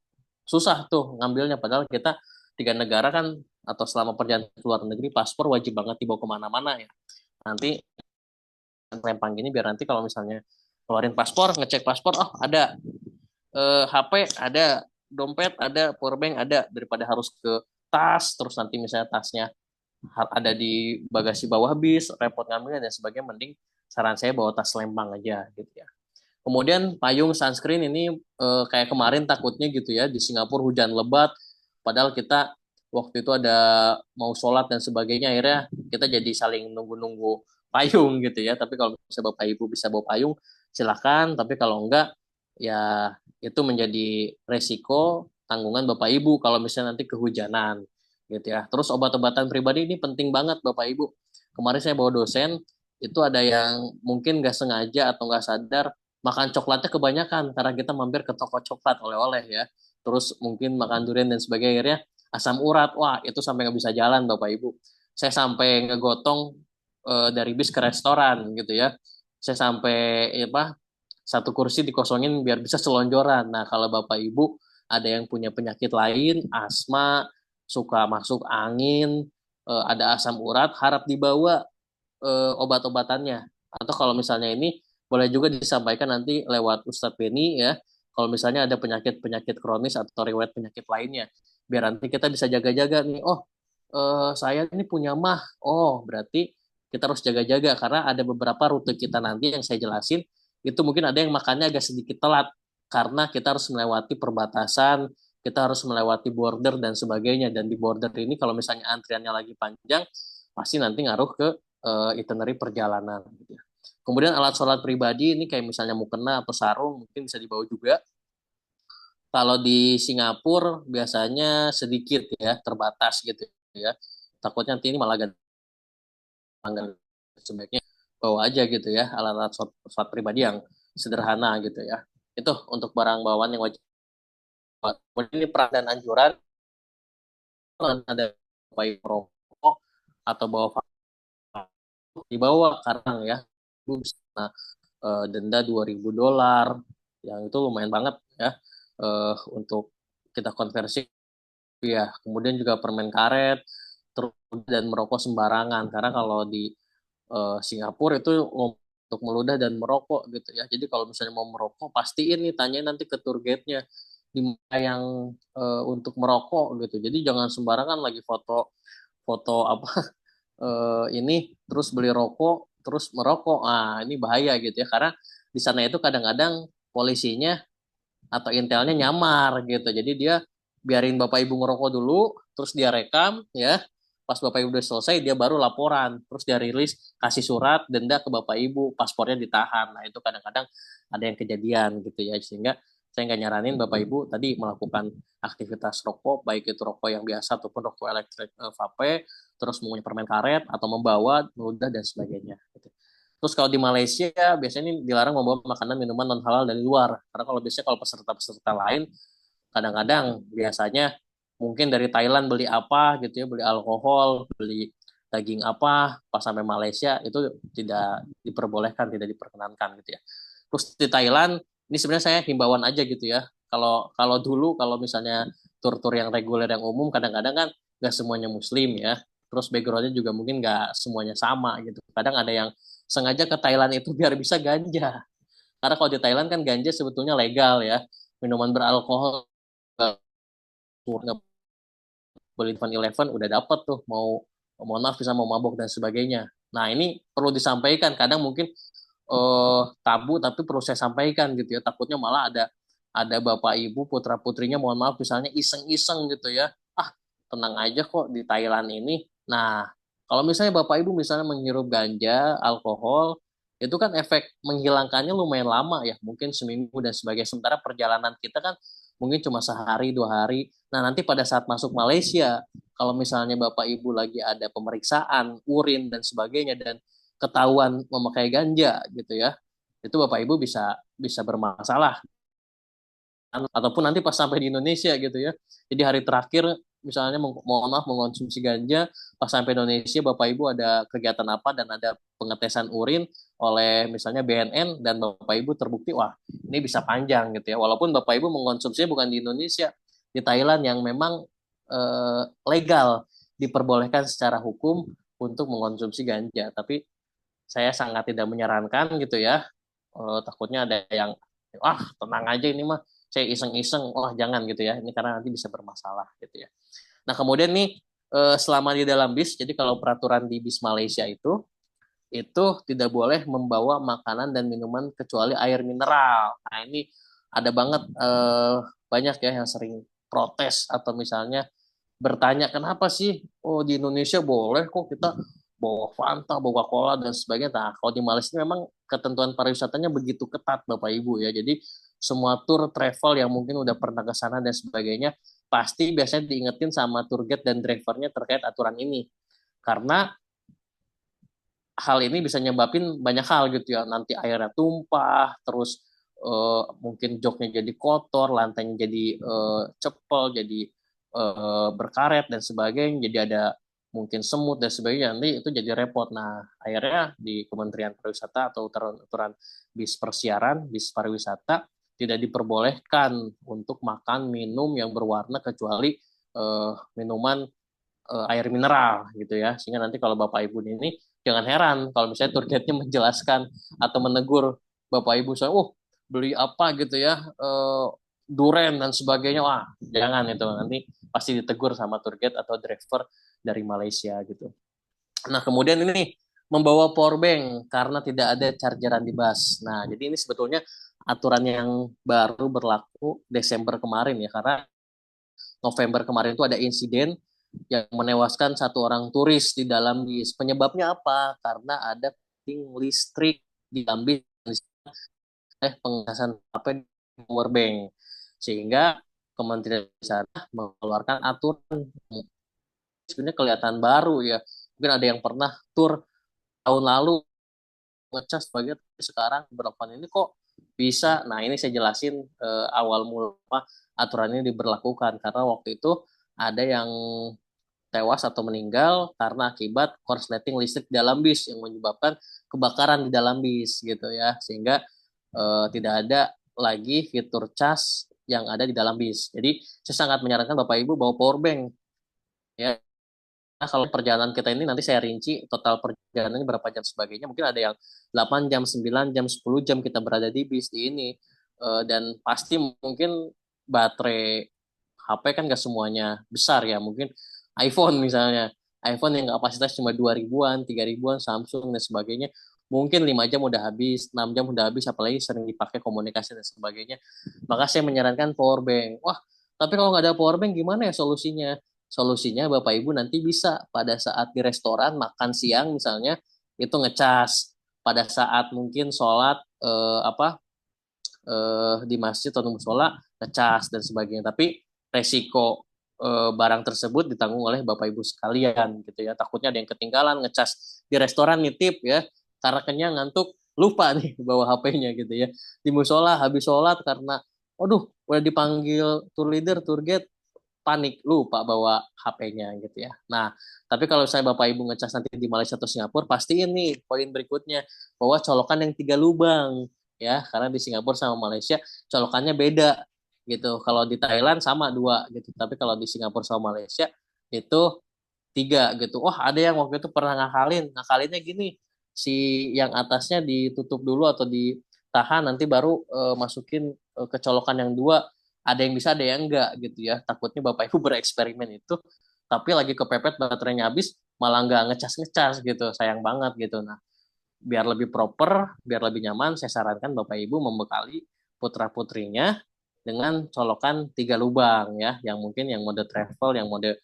susah tuh ngambilnya padahal kita 3 negara kan atau selama perjalanan ke luar negeri paspor wajib banget dibawa kemana-mana ya nanti lempang gini biar nanti kalau misalnya keluarin paspor ngecek paspor oh ada HP ada dompet ada powerbank ada daripada harus ke tas terus nanti misalnya tasnya ada di bagasi bawah bis repot ngambilnya dan sebagainya mending saran saya bawa tas lempang aja gitu ya kemudian payung sunscreen ini kayak kemarin takutnya gitu ya di Singapura hujan lebat padahal kita waktu itu ada mau sholat dan sebagainya, akhirnya kita jadi saling nunggu-nunggu payung gitu ya. Tapi kalau bisa Bapak Ibu bisa bawa payung, silakan. Tapi kalau enggak, ya itu menjadi resiko tanggungan Bapak Ibu kalau misalnya nanti kehujanan gitu ya. Terus obat-obatan pribadi ini penting banget Bapak Ibu. Kemarin saya bawa dosen, itu ada yang mungkin nggak sengaja atau nggak sadar makan coklatnya kebanyakan karena kita mampir ke toko coklat oleh-oleh ya. Terus mungkin makan durian dan sebagainya, akhirnya asam urat, wah itu sampai nggak bisa jalan Bapak Ibu. Saya sampai ngegotong dari bis ke restoran gitu ya. Saya sampai apa satu kursi dikosongin biar bisa selonjoran. Nah kalau Bapak Ibu ada yang punya penyakit lain, asma, suka masuk angin, ada asam urat, harap dibawa obat-obatannya. Atau kalau misalnya ini boleh juga disampaikan nanti lewat Ustadz Beni ya. Kalau misalnya ada penyakit-penyakit kronis atau riwayat penyakit lainnya, biar nanti kita bisa jaga-jaga nih. Oh, saya ini punya mah. Oh, berarti kita harus jaga-jaga karena ada beberapa rute kita nanti yang saya jelasin itu mungkin ada yang makannya agak sedikit telat karena kita harus melewati perbatasan, kita harus melewati border dan sebagainya. Dan di border ini kalau misalnya antriannya lagi panjang, pasti nanti ngaruh ke itinerary perjalanan gitu ya. Kemudian alat sholat pribadi ini kayak misalnya mukena atau sarung mungkin bisa dibawa juga. Kalau di Singapura biasanya sedikit ya, terbatas gitu ya. Takutnya nanti ini malah ganti, sebaiknya bawa aja gitu ya alat-alat sholat pribadi yang sederhana gitu ya. Itu untuk barang bawaan yang wajib. Kemudian ini peran dan anjuran ada baik merokok atau bawa dibawa karang ya. Itu bisa denda $2.000 yang itu lumayan banget ya untuk kita konversi ya. Kemudian juga permen karet terus dan merokok sembarangan karena kalau di Singapura itu untuk meludah dan merokok gitu ya. Jadi kalau misalnya mau merokok pastiin nih tanya nanti ke tour guide-nya di mana yang untuk merokok gitu. Jadi jangan sembarangan lagi foto foto apa ini terus beli rokok terus merokok. Ah, ini bahaya gitu ya karena di sana itu kadang-kadang polisinya atau intelnya nyamar gitu. Jadi dia biarin Bapak Ibu ngerokok dulu, terus dia rekam ya. Pas Bapak Ibu udah selesai, dia baru laporan. Terus dia rilis, kasih surat, denda ke Bapak Ibu, paspornya ditahan. Nah itu kadang-kadang ada yang kejadian gitu ya. Sehingga saya nggak nyaranin Bapak Ibu tadi melakukan aktivitas rokok, baik itu rokok yang biasa ataupun rokok elektrik vape, terus mengunyah permen karet, atau membawa, meludah, dan sebagainya. Gitu. Terus kalau di Malaysia biasanya ini dilarang membawa makanan minuman non halal dari luar. Karena kalau biasanya kalau peserta-peserta lain kadang-kadang biasanya mungkin dari Thailand beli apa gitu ya, beli alkohol, beli daging apa, pas sampai Malaysia itu tidak diperbolehkan, tidak diperkenankan gitu ya. Terus di Thailand ini sebenarnya saya himbauan aja gitu ya. Kalau kalau dulu kalau misalnya tur-tur yang reguler yang umum kadang-kadang kan nggak semuanya Muslim ya. Terus backgroundnya juga mungkin nggak semuanya sama gitu. Kadang ada yang sengaja ke Thailand itu biar bisa ganja. Karena kalau di Thailand kan ganja sebetulnya legal ya. Minuman beralkohol nggak boleh Eleven udah dapat tuh mau mohon maaf bisa mau mabok dan sebagainya. Nah ini perlu disampaikan. Kadang mungkin tabu tapi perlu saya sampaikan gitu ya. Takutnya malah ada bapak ibu putra putrinya mohon maaf misalnya iseng-iseng gitu ya. Ah tenang aja kok di Thailand ini. Nah kalau misalnya bapak ibu misalnya menghirup ganja, alkohol, itu kan efek menghilangkannya lumayan lama ya, mungkin seminggu dan sebagainya. Sementara perjalanan kita kan mungkin cuma sehari, 2 hari. Nah nanti pada saat masuk Malaysia, kalau misalnya bapak ibu lagi ada pemeriksaan, urin dan sebagainya, dan ketahuan memakai ganja gitu ya, itu bapak ibu bisa bisa bermasalah ataupun nanti pas sampai di Indonesia gitu ya. Jadi hari terakhir misalnya mohon maaf mengonsumsi ganja, pas sampai Indonesia Bapak Ibu ada kegiatan apa dan ada pengetesan urin oleh misalnya BNN dan Bapak Ibu terbukti wah ini bisa panjang gitu ya. Walaupun Bapak Ibu mengonsumsinya bukan di Indonesia, di Thailand yang memang legal diperbolehkan secara hukum untuk mengonsumsi ganja. Tapi saya sangat tidak menyarankan gitu ya. Takutnya ada yang wah tenang aja ini mah saya iseng-iseng, wah jangan gitu ya, ini karena nanti bisa bermasalah gitu ya. Nah kemudian nih selama di dalam bis, jadi kalau peraturan di bis Malaysia itu tidak boleh membawa makanan dan minuman kecuali air mineral. Nah ini ada banget banyak ya yang sering protes atau misalnya bertanya kenapa sih, oh di Indonesia boleh kok kita bawa Fanta, bawa cola dan sebagainya. Nah, kalau di Malaysia memang ketentuan pariwisatanya begitu ketat Bapak Ibu ya. Jadi semua tour travel yang mungkin udah pernah ke sana dan sebagainya pasti biasanya diingetin sama tour guide dan drivernya terkait aturan ini. Karena hal ini bisa nyebabin banyak hal gitu ya. Nanti airnya tumpah, terus mungkin joknya jadi kotor, lantainya jadi cepel, jadi berkaret dan sebagainya. Jadi ada mungkin semut dan sebagainya. Nanti itu jadi repot. Nah, akhirnya di Kementerian Pariwisata atau aturan bis persiaran, bis pariwisata tidak diperbolehkan untuk makan minum yang berwarna kecuali minuman air mineral gitu ya. Sehingga nanti kalau Bapak Ibu ini jangan heran kalau misalnya tour guide-nya menjelaskan atau menegur Bapak Ibu saya, oh beli apa gitu ya, duren dan sebagainya. Wah, jangan itu nanti pasti ditegur sama tour guide atau driver dari Malaysia gitu. Nah, kemudian ini membawa power bank karena tidak ada chargeran di bus. Nah, jadi ini sebetulnya aturan yang baru berlaku Desember kemarin ya, karena November kemarin itu ada insiden yang menewaskan satu orang turis di dalam bis. Penyebabnya apa? Karena ada puting listrik di dalam bis pengasan HP di power bank. Sehingga Kementerian Wisata mengeluarkan aturan sebenarnya kelihatan baru ya. Mungkin ada yang pernah tur tahun lalu ngecas sebagai sekarang berlakukan ini kok bisa. Nah, ini saya jelasin awal mula aturan ini diberlakukan karena waktu itu ada yang tewas atau meninggal karena akibat korsleting listrik di dalam bis yang menyebabkan kebakaran di dalam bis gitu ya, sehingga tidak ada lagi fitur cas yang ada di dalam bis. Jadi saya sangat menyarankan Bapak Ibu bawa power bank ya. Nah, kalau perjalanan kita ini nanti saya rinci total perjalanannya berapa jam sebagainya. Mungkin ada yang 8 jam, 9 jam, 10 jam kita berada di bis di ini. Dan pasti mungkin baterai HP kan gak semuanya besar ya. Mungkin iPhone misalnya. iPhone yang kapasitas cuma 2 ribuan, 3 ribuan, Samsung dan sebagainya. Mungkin 5 jam udah habis, 6 jam udah habis, apalagi sering dipakai komunikasi dan sebagainya. Maka saya menyarankan power bank. Wah, tapi kalau nggak ada power bank gimana ya solusinya? Solusinya Bapak Ibu nanti bisa pada saat di restoran makan siang misalnya itu ngecas, pada saat mungkin sholat di masjid atau musola ngecas dan sebagainya. Tapi resiko barang tersebut ditanggung oleh Bapak Ibu sekalian gitu ya. Takutnya ada yang ketinggalan ngecas di restoran nitip ya, karena kenyang ngantuk lupa nih bawa HP-nya gitu ya. Di musola habis sholat karena waduh udah dipanggil tour leader, tour guide, panik lupa bawa HP-nya gitu ya. Nah, tapi kalau saya Bapak Ibu ngecas nanti di Malaysia atau Singapura, pasti ini poin berikutnya bahwa colokan yang 3 lubang ya, karena di Singapura sama Malaysia colokannya beda gitu. Kalau di Thailand sama dua gitu, tapi kalau di Singapura sama Malaysia itu tiga gitu. Wah, ada yang waktu itu pernah ngakalinnya gini, si yang atasnya ditutup dulu atau ditahan, nanti baru masukin ke colokan yang dua. Ada yang bisa, ada yang enggak gitu ya. Takutnya Bapak Ibu bereksperimen itu, tapi lagi kepepet baterainya habis, malah nggak ngecas-ngecas gitu. Sayang banget gitu. Nah, biar lebih proper, biar lebih nyaman, saya sarankan Bapak Ibu membekali putra-putrinya dengan colokan 3 lubang ya, yang mungkin yang mode travel, yang mode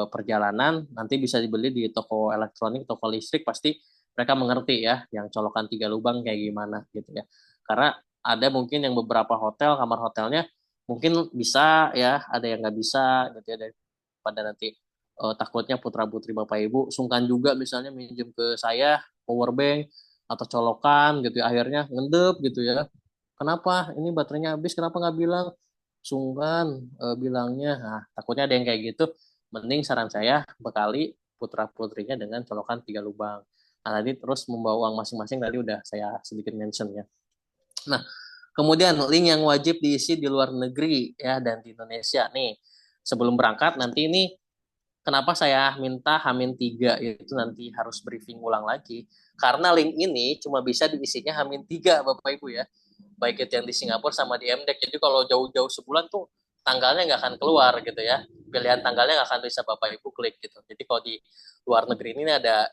perjalanan nanti bisa dibeli di toko elektronik, toko listrik pasti mereka mengerti ya, yang colokan 3 lubang kayak gimana gitu ya. Karena ada mungkin yang beberapa hotel kamar hotelnya mungkin bisa ya, ada yang nggak bisa gitu ya, daripada nanti takutnya putra putri bapak ibu sungkan juga misalnya minjem ke saya power bank atau colokan gitu ya, akhirnya ngendep gitu ya, kenapa ini baterainya habis, kenapa nggak bilang, sungkan bilangnya. Nah, takutnya ada yang kayak gitu. Mending saran saya bekali putra putrinya dengan colokan 3 lubang. Nah, tadi terus membawa uang masing-masing tadi udah saya sedikit mention ya. Nah, kemudian link yang wajib diisi di luar negeri ya dan di Indonesia nih. Sebelum berangkat nanti ini kenapa saya minta H-3 itu nanti harus briefing ulang lagi. Karena link ini cuma bisa diisinya H-3 Bapak Ibu ya. Baik itu yang di Singapura sama di MDEC. Jadi kalau jauh-jauh sebulan tuh tanggalnya nggak akan keluar gitu ya. Pilihan tanggalnya nggak akan bisa Bapak Ibu klik gitu. Jadi kalau di luar negeri ini ada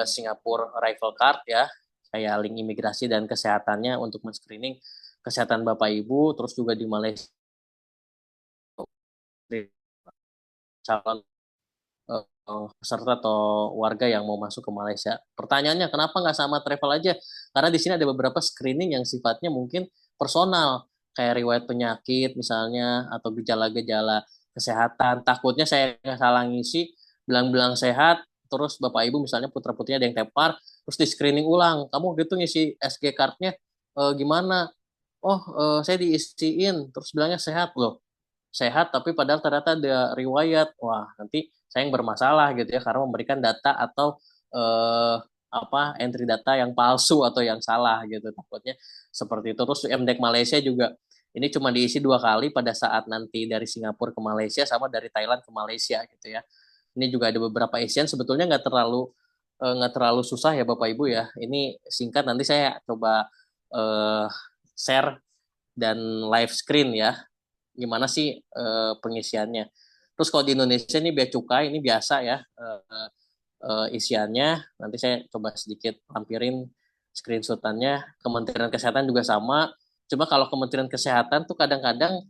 Singapura Arrival Card ya, kayak link imigrasi dan kesehatannya untuk men-screening kesehatan Bapak Ibu, terus juga di Malaysia calon peserta atau warga yang mau masuk ke Malaysia. Pertanyaannya, kenapa nggak sama travel aja? Karena di sini ada beberapa screening yang sifatnya mungkin personal, kayak riwayat penyakit misalnya, atau gejala-gejala kesehatan. Takutnya saya salah ngisi, bilang-bilang sehat, terus Bapak Ibu misalnya putra-putrinya ada yang tepar, terus di screening ulang. Kamu gitu ngisi SG card-nya gimana? Oh, saya diisiin, terus bilangnya sehat loh, sehat tapi padahal ternyata ada riwayat. Wah, nanti saya yang bermasalah gitu ya karena memberikan data atau entry data yang palsu atau yang salah gitu, takutnya seperti itu. Terus MDEC Malaysia juga ini cuma diisi 2 kali pada saat nanti dari Singapura ke Malaysia sama dari Thailand ke Malaysia gitu ya. Ini juga ada beberapa isian, sebetulnya nggak terlalu susah ya Bapak Ibu ya. Ini singkat, nanti saya coba eh, share dan live screen ya gimana sih pengisiannya. Terus kalau di Indonesia ini bea cukai ini biasa ya isiannya. Nanti saya coba sedikit lampirin screenshotannya. Kementerian Kesehatan juga sama. Cuma kalau Kementerian Kesehatan tuh kadang-kadang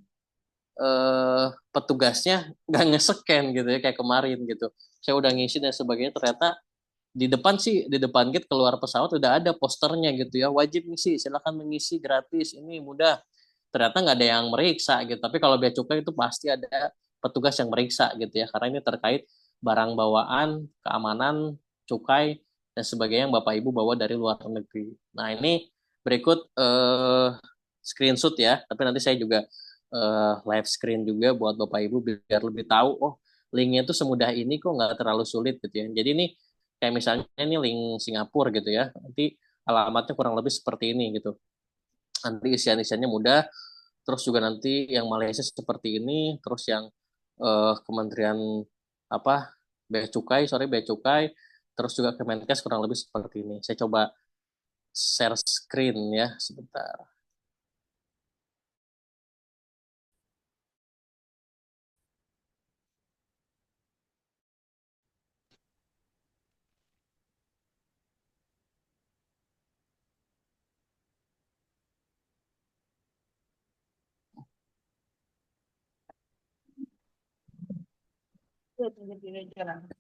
petugasnya nggak nge-scan gitu ya kayak kemarin gitu. Saya udah ngisi dan sebagainya, ternyata di depan sih, di depan gate keluar pesawat udah ada posternya gitu ya, wajib ngisi, silakan mengisi gratis, ini mudah. Ternyata nggak ada yang meriksa gitu. Tapi kalau bea cukai itu pasti ada petugas yang meriksa gitu ya, karena ini terkait barang bawaan, keamanan, cukai dan sebagainya yang Bapak Ibu bawa dari luar negeri. Nah ini berikut screenshot ya, tapi nanti saya juga live screen juga buat Bapak Ibu biar lebih tahu, oh linknya itu semudah ini kok, nggak terlalu sulit gitu ya. Jadi ini kayak misalnya ini link Singapura gitu ya, nanti alamatnya kurang lebih seperti ini gitu. Nanti isian-isiannya mudah, terus juga nanti yang Malaysia seperti ini, terus yang Kementerian apa Bea Cukai, sorry Bea Cukai, terus juga Kemenkes kurang lebih seperti ini. Saya coba share screen ya sebentar.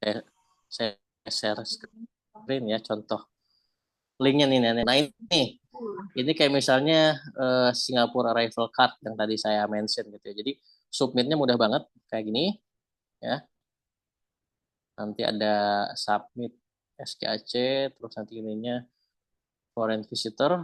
Saya, saya share screen ya, contoh linknya nih nenek. Nah ini kayak misalnya Singapore Arrival Card yang tadi saya mention gitu ya. Jadi submitnya mudah banget kayak gini ya. Nanti ada submit SKAC, terus nanti ininya foreign visitor.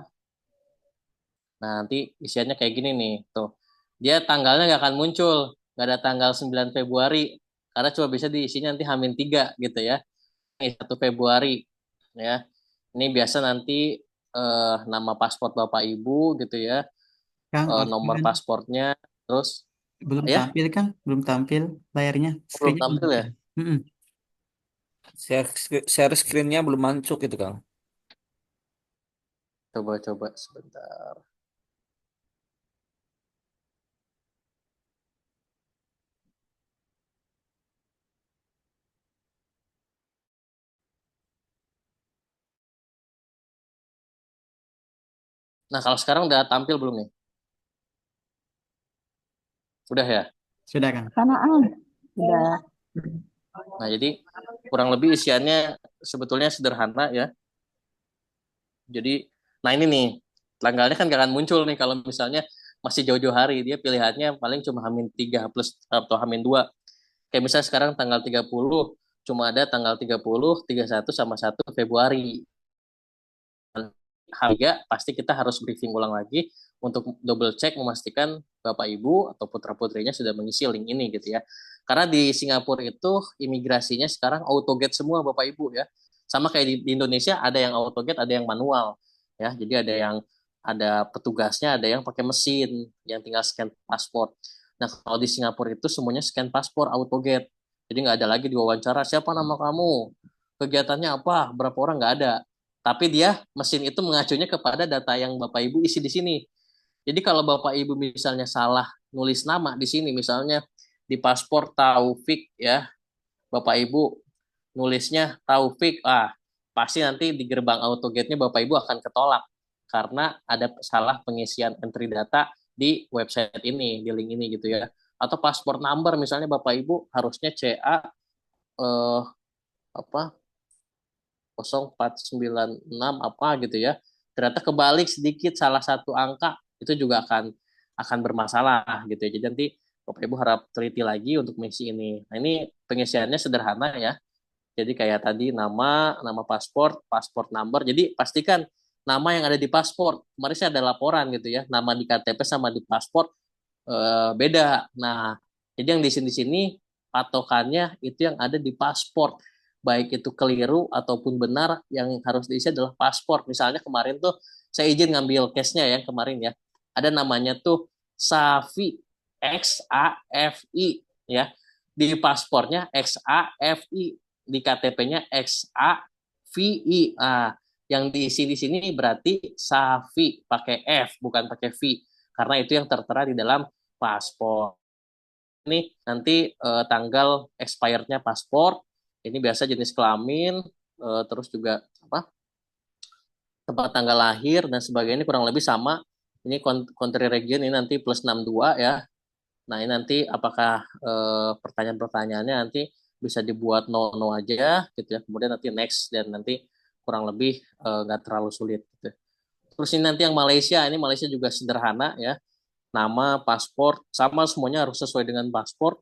Nah, nanti isiannya kayak gini nih, tuh. Dia tanggalnya nggak akan muncul, nggak ada tanggal 9 Februari, karena cuma bisa diisinya nanti H-3 gitu ya. Ini 1 Februari, ya. Ini biasa nanti nama paspor Bapak Ibu gitu ya, Kang, nomor offline pasportnya, terus belum ya, tampil kan? Belum tampil layarnya, belum screennya belum tampil ya. tampil. Mm-mm. Share screen-nya belum masuk gitu, Kang. Coba-coba sebentar. Nah, kalau sekarang udah tampil belum nih? Udah ya? Sudah Kang. Sana sudah. Nah, jadi kurang lebih isiannya sebetulnya sederhana ya. Jadi, nah ini nih, tanggalnya kan gak akan muncul nih kalau misalnya masih jauh-jauh hari. Dia pilihannya paling cuma H-3 plus atau H-2. Kayak misalnya sekarang tanggal 30, cuma ada tanggal 30, 31 sama 1 Februari. Harga pasti kita harus briefing ulang lagi untuk double check memastikan Bapak Ibu atau putra-putrinya sudah mengisi link ini gitu ya. Karena di Singapura itu imigrasinya sekarang auto gate semua Bapak Ibu ya. Sama kayak di Indonesia ada yang auto gate, ada yang manual ya. Jadi ada petugasnya, ada yang pakai mesin yang tinggal scan paspor. Nah, kalau di Singapura itu semuanya scan paspor auto gate. Jadi nggak ada lagi diwawancara siapa nama kamu, kegiatannya apa, berapa orang, nggak ada. Tapi dia mesin itu mengacunya kepada data yang Bapak Ibu isi di sini. Jadi kalau Bapak Ibu misalnya salah nulis nama di sini, misalnya di paspor Taufik ya, Bapak Ibu nulisnya Taufik, pasti nanti di gerbang autogate-nya Bapak Ibu akan ketolak karena ada salah pengisian entry data di website ini, di link ini gitu ya. atau paspor number misalnya Bapak Ibu harusnya CA eh, apa 0496 apa gitu ya. Ternyata kebalik sedikit salah satu angka itu juga akan bermasalah gitu ya. Jadi nanti Bapak Ibu harap teliti lagi untuk mengisi ini. Nah, ini pengisiannya sederhana ya. Jadi kayak tadi nama paspor, paspor number. Jadi pastikan nama yang ada di paspor. Kemarin saya ada laporan gitu ya, nama di KTP sama di paspor beda. Nah, jadi yang di sini patokannya itu yang ada di paspor. Baik itu keliru ataupun benar, yang harus diisi adalah paspor. Misalnya kemarin tuh saya izin ngambil case-nya ya kemarin ya. Ada namanya tuh Safi, XAFI ya. Di paspornya XAFI, di KTP-nya XAVI. Ah, yang diisi di sini berarti Safi pakai F bukan pakai V karena itu yang tertera di dalam paspor. Ini nanti tanggal expirednya paspor. Ini biasa jenis kelamin, terus juga apa tempat tanggal lahir dan sebagainya kurang lebih sama. Ini country region ini nanti plus 62 ya. Nah ini nanti apakah pertanyaan-pertanyaannya nanti bisa dibuat no aja gitu ya. Kemudian nanti next dan nanti kurang lebih nggak terlalu sulit. Gitu. Terus ini nanti yang Malaysia, ini Malaysia juga sederhana ya. Nama, paspor, sama semuanya harus sesuai dengan paspor.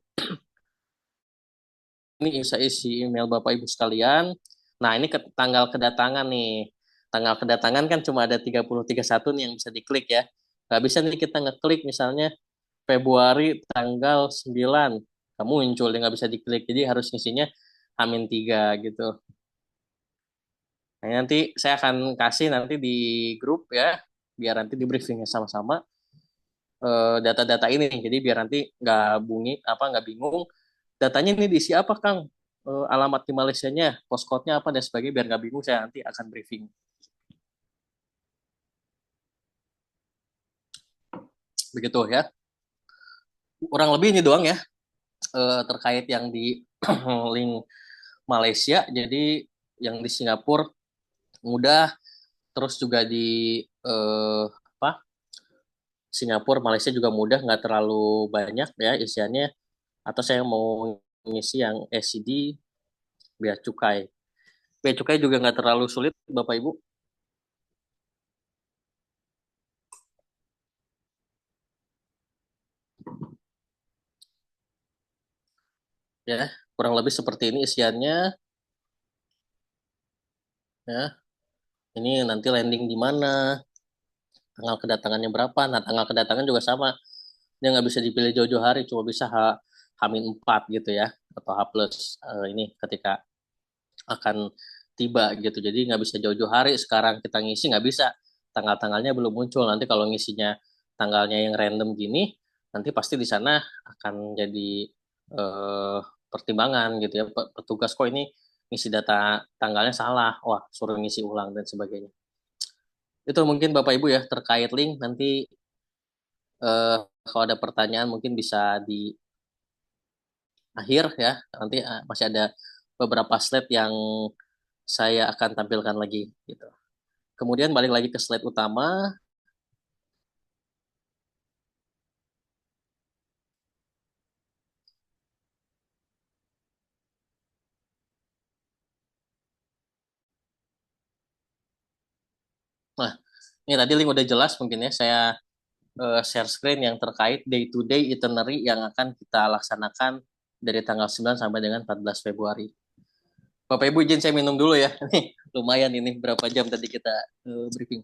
Ini saya isi email Bapak Ibu sekalian. Nah, ini tanggal kedatangan nih. Tanggal kedatangan kan cuma ada 30-31 nih yang bisa diklik ya. Nggak bisa nih kita ngeklik misalnya Februari tanggal 9. Kamu muncul, dia nggak bisa diklik. Jadi harus ngisinya H-3 gitu. Nah, nanti saya akan kasih nanti di grup ya, biar nanti di briefingnya sama-sama data-data ini. Jadi biar nanti nggak bingung. Datanya ini diisi apa, Kang? Alamat di Malaysianya, postcode-nya apa dan sebagainya, biar nggak bingung. Saya nanti akan briefing. Begitu ya. Kurang lebih ini doang ya terkait yang di link Malaysia. Jadi yang di Singapura mudah, terus juga di apa Singapura, Malaysia juga mudah, nggak terlalu banyak ya isiannya. Atau saya mau ngisi yang SCD bea cukai. Bea cukai juga nggak terlalu sulit, Bapak Ibu. Ya, kurang lebih seperti ini isiannya. Ya, ini nanti landing di mana, tanggal kedatangannya berapa. Nah, tanggal kedatangan juga sama. Dia nggak bisa dipilih jauh-jauh hari, cuma bisa H-4 gitu ya, atau H plus ini ketika akan tiba gitu. Jadi nggak bisa jauh-jauh hari. Sekarang kita ngisi nggak bisa. Tanggal-tanggalnya belum muncul. Nanti kalau ngisinya tanggalnya yang random gini, nanti pasti di sana akan jadi eh, pertimbangan gitu ya. Petugas kok ini ngisi data tanggalnya salah. Wah, suruh ngisi ulang dan sebagainya. Itu mungkin Bapak Ibu ya terkait link. Nanti eh, kalau ada pertanyaan mungkin bisa di akhir ya. Nanti masih ada beberapa slide yang saya akan tampilkan lagi gitu. Kemudian balik lagi ke slide utama. Nah, ini tadi link udah jelas mungkin ya. Saya share screen yang terkait day-to-day itinerary yang akan kita laksanakan dari tanggal 9 sampai dengan 14 Februari. Bapak Ibu izin saya minum dulu ya. Nih, lumayan ini berapa jam tadi kita briefing.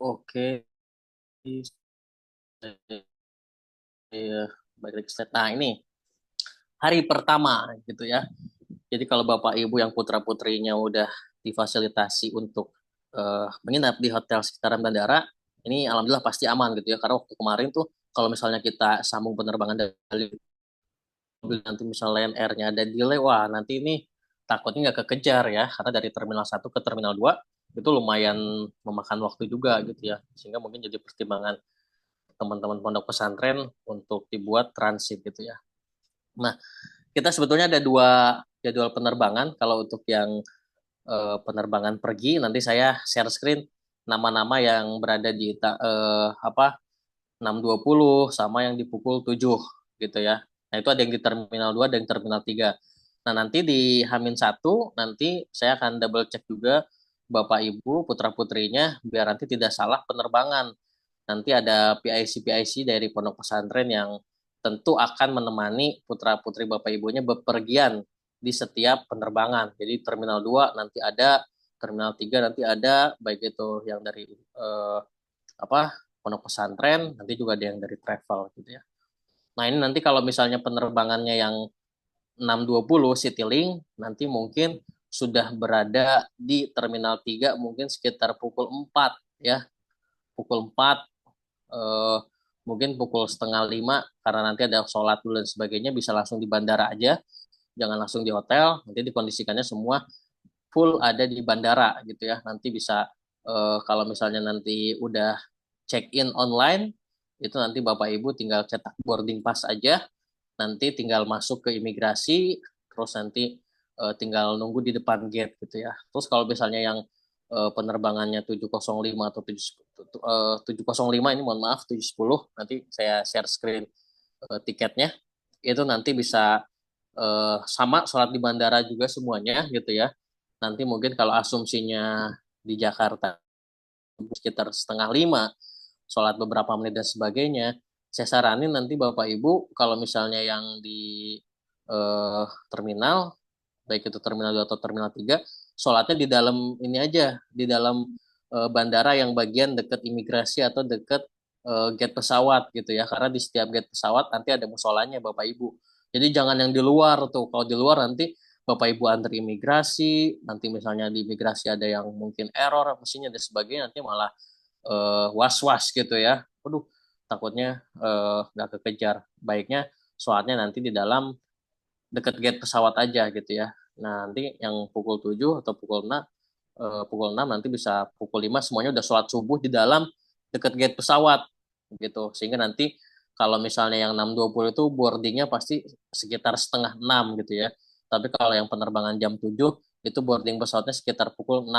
Oke. Balik lagi slide. Nah, ini hari pertama gitu ya. Jadi kalau Bapak Ibu yang putra-putrinya udah difasilitasi untuk menginap di hotel sekitaran bandara, ini alhamdulillah pasti aman gitu ya. Karena waktu kemarin tuh kalau misalnya kita sambung penerbangan dari nanti misalnya Lion Air-nya ada delay, wah nanti ini takutnya nggak kekejar ya. Karena dari Terminal 1 ke Terminal 2 itu lumayan memakan waktu juga gitu ya, sehingga mungkin jadi pertimbangan teman-teman pondok pesantren untuk dibuat transit gitu ya. Nah, kita sebetulnya ada 2 jadwal penerbangan. Kalau untuk yang penerbangan pergi, nanti saya share screen nama-nama yang berada di 6.20 sama yang di pukul 7 gitu ya. Nah, itu ada yang di Terminal 2 dan Terminal 3. Nah, nanti di H-1 nanti saya akan double check juga Bapak Ibu putra-putrinya biar nanti tidak salah penerbangan. Nanti ada PIC-PIC dari pondok pesantren yang tentu akan menemani putra-putri Bapak Ibunya bepergian di setiap penerbangan. Jadi Terminal 2 nanti ada, Terminal 3 nanti ada, baik itu yang dari pondok pesantren, nanti juga ada yang dari travel gitu ya. Nah, ini nanti kalau misalnya penerbangannya yang 6.20 Citylink, nanti mungkin sudah berada di Terminal 3 mungkin sekitar pukul 4 ya. Pukul 4 eh, mungkin pukul setengah 5 karena nanti ada sholat dulu dan sebagainya, bisa langsung di bandara aja, jangan langsung di hotel, nanti dikondisikannya semua full ada di bandara gitu ya. Nanti bisa kalau misalnya nanti udah check in online, itu nanti Bapak Ibu tinggal cetak boarding pass aja, nanti tinggal masuk ke imigrasi, terus nanti tinggal nunggu di depan gate gitu ya. Terus kalau misalnya yang penerbangannya 705 atau 705 ini mohon maaf 710, nanti saya share screen tiketnya, itu nanti bisa sama sholat di bandara juga semuanya gitu ya. Nanti mungkin kalau asumsinya di Jakarta sekitar setengah 5, sholat beberapa menit dan sebagainya, saya saranin nanti Bapak Ibu kalau misalnya yang di terminal, baik itu Terminal 2 atau Terminal 3, sholatnya di dalam ini aja, di dalam bandara yang bagian dekat imigrasi atau dekat gate pesawat gitu ya, karena di setiap gate pesawat nanti ada musolanya Bapak Ibu. Jadi jangan yang di luar tuh, kalau di luar nanti Bapak Ibu antri imigrasi, nanti misalnya di imigrasi ada yang mungkin error mesinnya dan sebagainya, nanti malah was-was gitu ya. Waduh, takutnya nggak kekejar. Baiknya sholatnya nanti di dalam dekat gate pesawat aja gitu ya. Nah, nanti yang pukul 7 atau pukul 6 nanti bisa pukul 5 semuanya udah sholat subuh di dalam dekat gate pesawat gitu. Sehingga nanti kalau misalnya yang 6.20 itu boardingnya pasti sekitar setengah 6 gitu ya. Tapi kalau yang penerbangan jam 7 itu boarding pesawatnya sekitar pukul 6,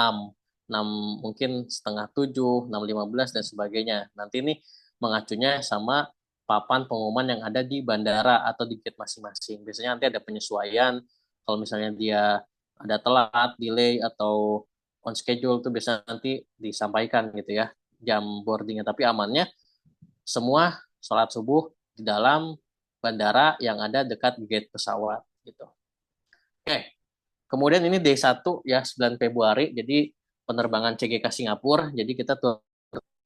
6 mungkin setengah 7, 6.15 dan sebagainya. Nanti ini mengacunya sama papan pengumuman yang ada di bandara atau di gate masing-masing. Biasanya nanti ada penyesuaian, kalau misalnya dia ada telat, delay, atau on schedule itu biasanya nanti disampaikan gitu ya, jam boardingnya. Tapi amannya semua sholat subuh di dalam bandara yang ada dekat gate pesawat gitu. Oke, kemudian ini D1 ya 9 Februari, jadi penerbangan CGK Singapura. Jadi kita tuh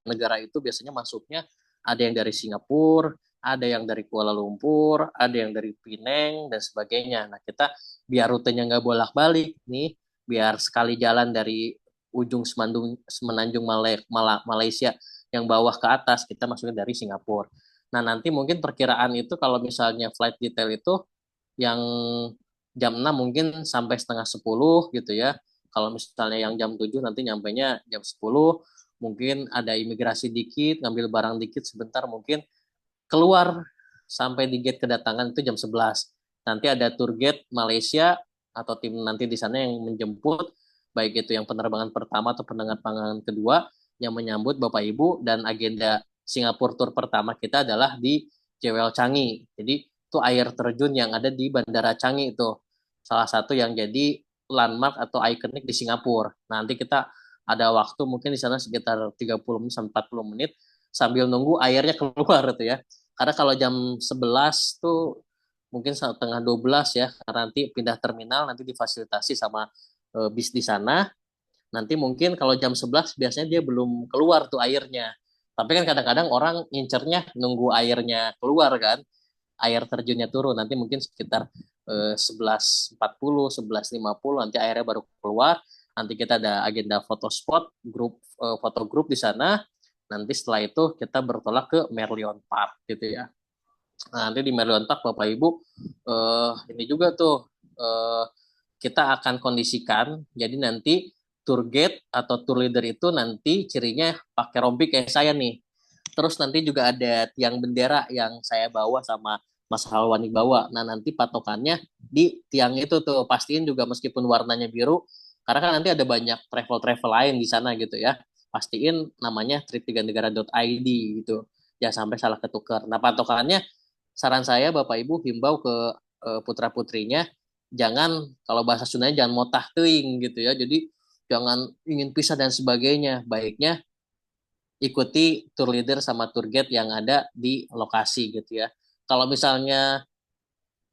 negara itu biasanya masuknya ada yang dari Singapura, ada yang dari Kuala Lumpur, ada yang dari Penang dan sebagainya. Nah, kita biar rutenya nggak bolak-balik nih, biar sekali jalan dari ujung semenanjung Malaysia yang bawah ke atas, kita masuknya dari Singapura. Nah, nanti mungkin perkiraan itu kalau misalnya flight detail itu yang jam 6 mungkin sampai setengah 10 gitu ya. Kalau misalnya yang jam 7 nanti nyampainya jam 10, mungkin ada imigrasi dikit, ngambil barang dikit sebentar, mungkin keluar sampai di gate kedatangan itu jam 11. Nanti ada tour gate Malaysia atau tim nanti di sana yang menjemput, baik itu yang penerbangan pertama atau penerbangan kedua, yang menyambut Bapak Ibu, dan agenda Singapura tour pertama kita adalah di JWL Changi. Jadi itu air terjun yang ada di Bandara Changi itu. Salah satu yang jadi landmark atau ikonik di Singapura. Nanti kita ada waktu mungkin di sana sekitar 30 menit sampai 40 menit sambil nunggu airnya keluar itu ya. Karena kalau jam 11 tuh mungkin setengah 12 ya, karena nanti pindah terminal, nanti difasilitasi sama bis di sana. Nanti mungkin kalau jam 11 biasanya dia belum keluar tuh airnya. Tapi kan kadang-kadang orang ngincernya nunggu airnya keluar kan, air terjunnya turun. Nanti mungkin sekitar 11.40, 11.50 nanti airnya baru keluar. Nanti kita ada agenda foto spot, foto grup di sana. Nanti setelah itu kita bertolak ke Merlion Park gitu ya. Nah, nanti di Merlion Park Bapak Ibu ini juga tuh kita akan kondisikan. Jadi nanti tour guide atau tour leader itu nanti cirinya pakai rompi kayak saya nih. Terus nanti juga ada tiang bendera yang saya bawa sama Mas Halwani bawa. Nah, nanti patokannya di tiang itu tuh. Pastiin juga meskipun warnanya biru, karena kan nanti ada banyak travel-travel lain di sana gitu ya. Pastiin namanya trip3negara.id gitu. Jangan sampai salah ketukar. Nah, patokannya saran saya Bapak Ibu himbau ke putra-putrinya jangan, kalau bahasa Sundanya, jangan motah teuing gitu ya. Jadi jangan ingin pisah dan sebagainya. Baiknya ikuti tour leader sama tour guide yang ada di lokasi gitu ya. Kalau misalnya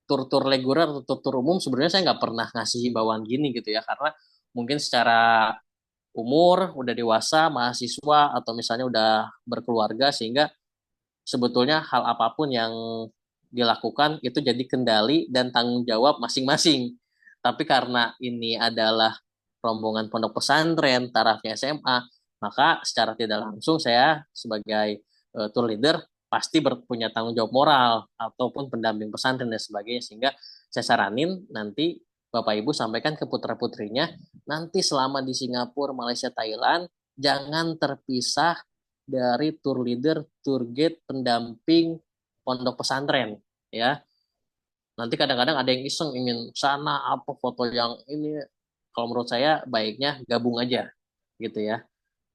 tur-tur reguler atau tur-tur umum sebenarnya saya nggak pernah ngasih himbauan gini gitu ya, karena mungkin secara umur udah dewasa, mahasiswa atau misalnya udah berkeluarga, sehingga sebetulnya hal apapun yang dilakukan itu jadi kendali dan tanggung jawab masing-masing. Tapi karena ini adalah rombongan pondok pesantren, tarafnya SMA, maka secara tidak langsung saya sebagai tour leader pasti punya tanggung jawab moral ataupun pendamping pesantren dan sebagainya, sehingga saya saranin nanti Bapak Ibu sampaikan ke putra-putrinya, nanti selama di Singapura, Malaysia, Thailand, jangan terpisah dari tour leader, tour guide, pendamping pondok pesantren ya. Nanti kadang-kadang ada yang iseng ingin sana apa foto yang ini. Kalau menurut saya baiknya gabung aja gitu ya.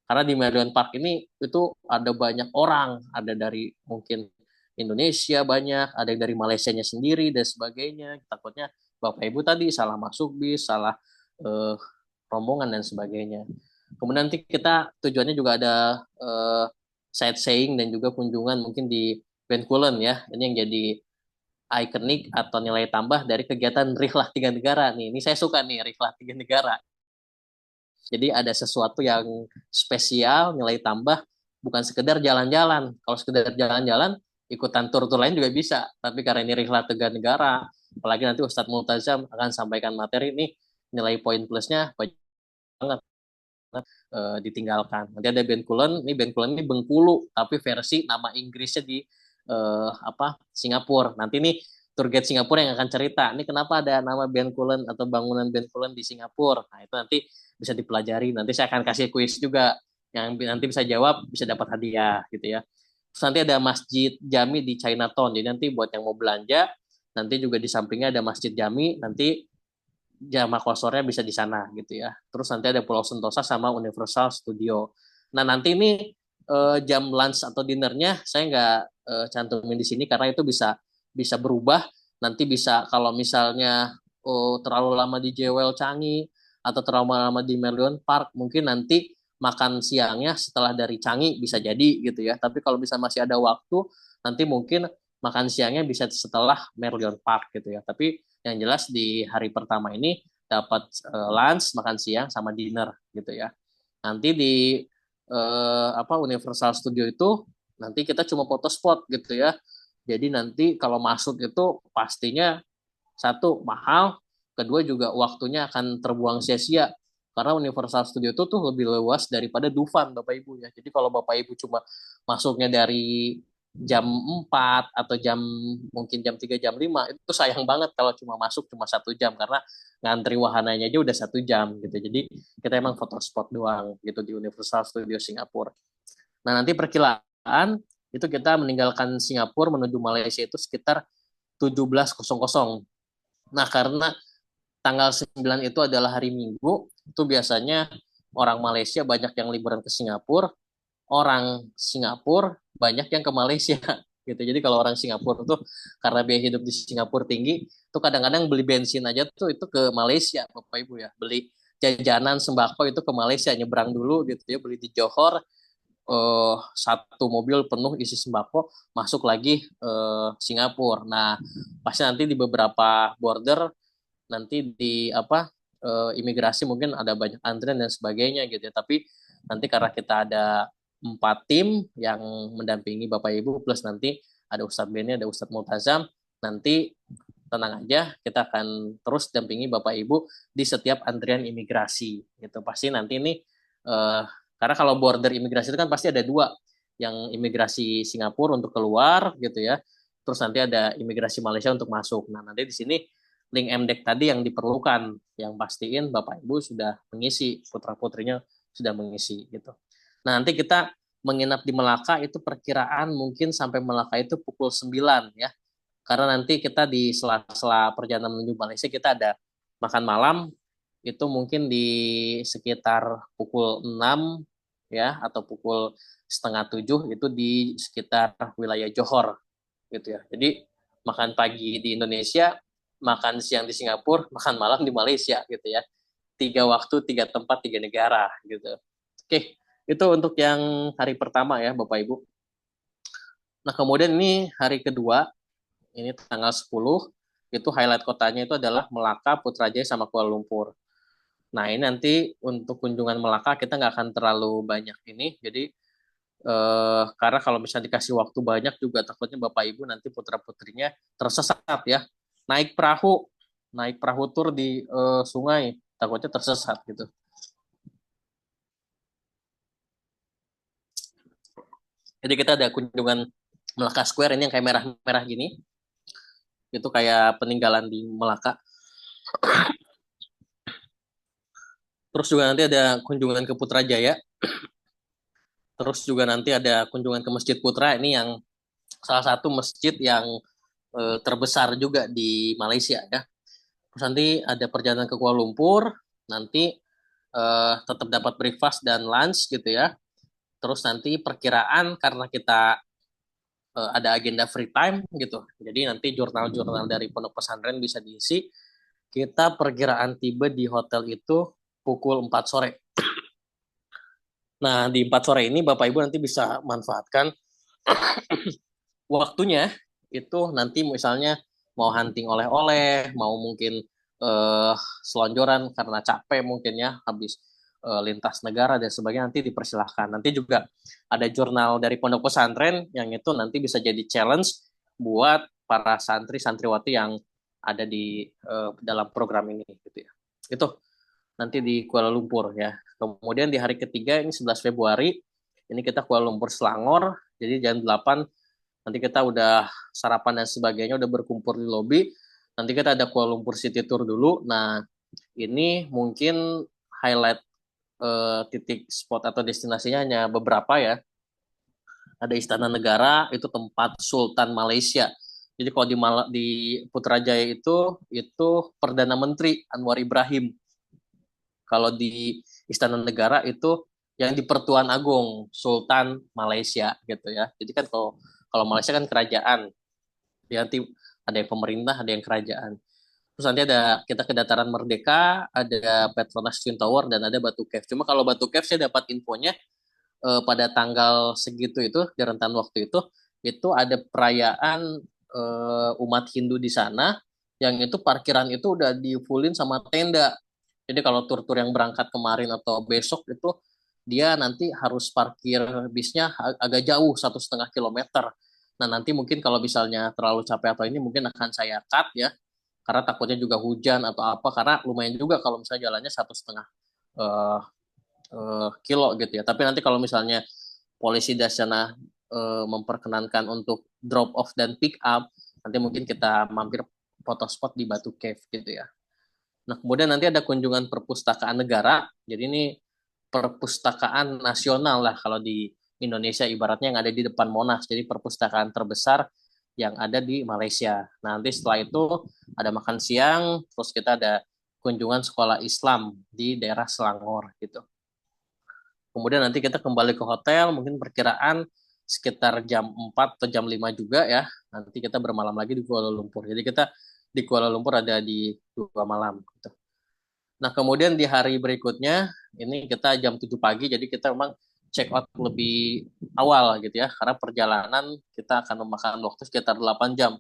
Karena di Marion Park ini itu ada banyak orang, ada dari mungkin Indonesia banyak, ada yang dari Malaysianya sendiri dan sebagainya. Takutnya Bapak Ibu tadi salah masuk bis, salah eh, rombongan dan sebagainya. Kemudian nanti kita tujuannya juga ada sightseeing dan juga kunjungan mungkin di Bencoolen ya. Ini yang jadi ikonik atau nilai tambah dari kegiatan Rihlah Tiga Negara nih. Ini saya suka nih Rihlah Tiga Negara. Jadi ada sesuatu yang spesial, nilai tambah, bukan sekedar jalan-jalan. Kalau sekedar jalan-jalan, ikutan tur-tur lain juga bisa. Tapi karena ini Rihlah Tiga Negara, apalagi nanti Ustadz Multazam akan sampaikan materi ini, nilai poin plusnya banyak banget ditinggalkan. Nanti ada Bencoolen, ini Bengkulu, tapi versi nama Inggrisnya di Singapura. Nanti nih tour guide Singapura yang akan cerita, ini kenapa ada nama Bencoolen atau bangunan Bencoolen di Singapura. Nah, itu nanti bisa dipelajari. Nanti saya akan kasih kuis juga, yang nanti bisa jawab bisa dapat hadiah gitu ya. Terus nanti ada Masjid Jami di Chinatown. Jadi nanti buat yang mau belanja, nanti juga di sampingnya ada Masjid Jami, nanti jam kosornya bisa di sana gitu ya. Terus nanti ada Pulau Sentosa sama Universal Studio. Nah, nanti ini jam lunch atau dinernya saya nggak cantumin di sini karena itu bisa bisa berubah. Nanti bisa kalau misalnya terlalu lama di Jewel Changi atau terlalu lama di Merlion Park, mungkin nanti makan siangnya setelah dari Changi bisa jadi gitu ya. Tapi kalau bisa masih ada waktu, nanti mungkin makan siangnya bisa setelah Merlion Park gitu ya. Tapi yang jelas di hari pertama ini dapat lunch, makan siang sama dinner gitu ya. Nanti di Universal Studio itu nanti kita cuma foto spot gitu ya. Jadi nanti kalau masuk itu pastinya satu mahal, kedua juga waktunya akan terbuang sia-sia. Karena Universal Studio itu tuh lebih luas daripada Dufan Bapak Ibu ya. Jadi kalau Bapak Ibu cuma masuknya dari jam 4 atau mungkin jam 3 jam 5 itu sayang banget kalau cuma masuk cuma 1 jam karena ngantri wahananya aja udah 1 jam gitu. Jadi kita emang foto spot doang gitu di Universal Studio Singapura. Nah, nanti perkiraan itu kita meninggalkan Singapura menuju Malaysia itu sekitar 17.00. Nah, karena tanggal 9 itu adalah hari Minggu, itu biasanya orang Malaysia banyak yang liburan ke Singapura, orang Singapura banyak yang ke Malaysia gitu. Jadi kalau orang Singapura tuh karena biaya hidup di Singapura tinggi, tuh kadang-kadang beli bensin aja tuh itu ke Malaysia Bapak Ibu ya. Beli jajanan sembako itu ke Malaysia, nyebrang dulu gitu ya, beli di Johor, satu mobil penuh isi sembako, masuk lagi Singapura. Nah, pasti nanti di beberapa border nanti di imigrasi mungkin ada banyak antrian dan sebagainya gitu ya. Tapi nanti karena kita ada 4 tim yang mendampingi Bapak Ibu plus nanti ada Ustadz Beni, ada Ustadz Multazam, nanti tenang aja, kita akan terus dampingi Bapak Ibu di setiap antrian imigrasi gitu. Pasti nanti ini karena kalau border imigrasi itu kan pasti ada 2, yang imigrasi Singapura untuk keluar gitu ya, terus nanti ada imigrasi Malaysia untuk masuk. Nah, nanti di sini link MDek tadi yang diperlukan, yang pastiin Bapak Ibu sudah mengisi, putra-putrinya sudah mengisi gitu. Nah, nanti kita menginap di Melaka itu perkiraan mungkin sampai Melaka itu pukul 9 ya. Karena nanti kita di sela-sela perjalanan menuju Malaysia kita ada makan malam itu mungkin di sekitar pukul 6 ya atau pukul setengah 7 itu di sekitar wilayah Johor gitu ya. Jadi makan pagi di Indonesia, makan siang di Singapura, makan malam di Malaysia gitu ya. 3 waktu, 3 tempat, 3 negara gitu. Oke, itu untuk yang hari pertama ya Bapak Ibu. Nah kemudian ini hari kedua, ini tanggal 10, itu highlight kotanya itu adalah Melaka, Putrajaya, sama Kuala Lumpur. Nah ini nanti untuk kunjungan Melaka kita nggak akan terlalu banyak ini, jadi karena kalau misalnya dikasih waktu banyak juga takutnya Bapak Ibu nanti putra-putrinya tersesat ya. Naik perahu, naik perahu tur di sungai, takutnya tersesat gitu. Jadi kita ada kunjungan Melaka Square ini yang kayak merah-merah gini. Itu kayak peninggalan di Melaka. Terus juga nanti ada kunjungan ke Putrajaya. Terus juga nanti ada kunjungan ke Masjid Putra ini yang salah satu masjid yang terbesar juga di Malaysia ya. Terus nanti ada perjalanan ke Kuala Lumpur, nanti tetap dapat breakfast dan lunch gitu ya. Terus nanti perkiraan karena kita ada agenda free time gitu. Jadi nanti jurnal-jurnal dari pondok pesantren bisa diisi. Kita perkiraan tiba di hotel itu pukul 4 sore. Nah, di 4 sore ini Bapak Ibu nanti bisa manfaatkan waktunya itu nanti misalnya mau hunting oleh-oleh, mau mungkin selonjoran karena capek mungkin ya habis lintas negara dan sebagainya nanti dipersilahkan. Nanti juga ada jurnal dari pondok pesantren yang itu nanti bisa jadi challenge buat para santri santriwati yang ada di dalam program ini gitu ya. Itu nanti di Kuala Lumpur ya. Kemudian di hari ketiga ini 11 Februari ini kita Kuala Lumpur Selangor. Jadi jam 8 nanti kita udah sarapan dan sebagainya udah berkumpul di lobi. Nanti kita ada Kuala Lumpur City Tour dulu. Nah, ini mungkin highlight titik spot atau destinasinya hanya beberapa ya. Ada Istana Negara, itu tempat Sultan Malaysia. Jadi kalau di Putrajaya itu Perdana Menteri Anwar Ibrahim. Kalau di Istana Negara itu yang di Pertuan Agung Sultan Malaysia gitu ya. Jadi kan kalau kalau Malaysia kan kerajaan, ya nanti ada yang pemerintah, ada yang kerajaan. Terus nanti ada kita ke Dataran Merdeka, ada Petronas Twin Tower dan ada Batu Cave. Cuma kalau Batu Cave saya dapat infonya pada tanggal segitu itu di rentan waktu itu ada perayaan umat Hindu di sana yang itu parkiran itu udah di fullin sama tenda. Jadi kalau tur-tur yang berangkat kemarin atau besok itu dia nanti harus parkir bisnya agak jauh 1,5 kilometer. Nah nanti mungkin kalau misalnya terlalu capek atau ini mungkin akan saya cut ya karena takutnya juga hujan atau apa karena lumayan juga kalau misalnya jalannya 1,5 kilo gitu ya. Tapi nanti kalau misalnya polisi di sana memperkenankan untuk drop off dan pick up, nanti mungkin kita mampir foto spot di Batu Cave gitu ya. Nah, kemudian nanti ada kunjungan perpustakaan negara. Jadi ini perpustakaan nasional lah kalau di Indonesia ibaratnya yang ada di depan Monas. Jadi perpustakaan terbesar yang ada di Malaysia. Nah, nanti setelah itu ada makan siang, terus kita ada kunjungan sekolah Islam di daerah Selangor gitu. Kemudian nanti kita kembali ke hotel, mungkin perkiraan sekitar jam 4 atau jam 5 juga ya. Nanti kita bermalam lagi di Kuala Lumpur. Jadi kita di Kuala Lumpur ada di 2 malam. Gitu. Nah kemudian di hari berikutnya, ini kita jam 7 pagi, jadi kita memang check out lebih awal gitu ya. Karena perjalanan kita akan memakan waktu sekitar 8 jam.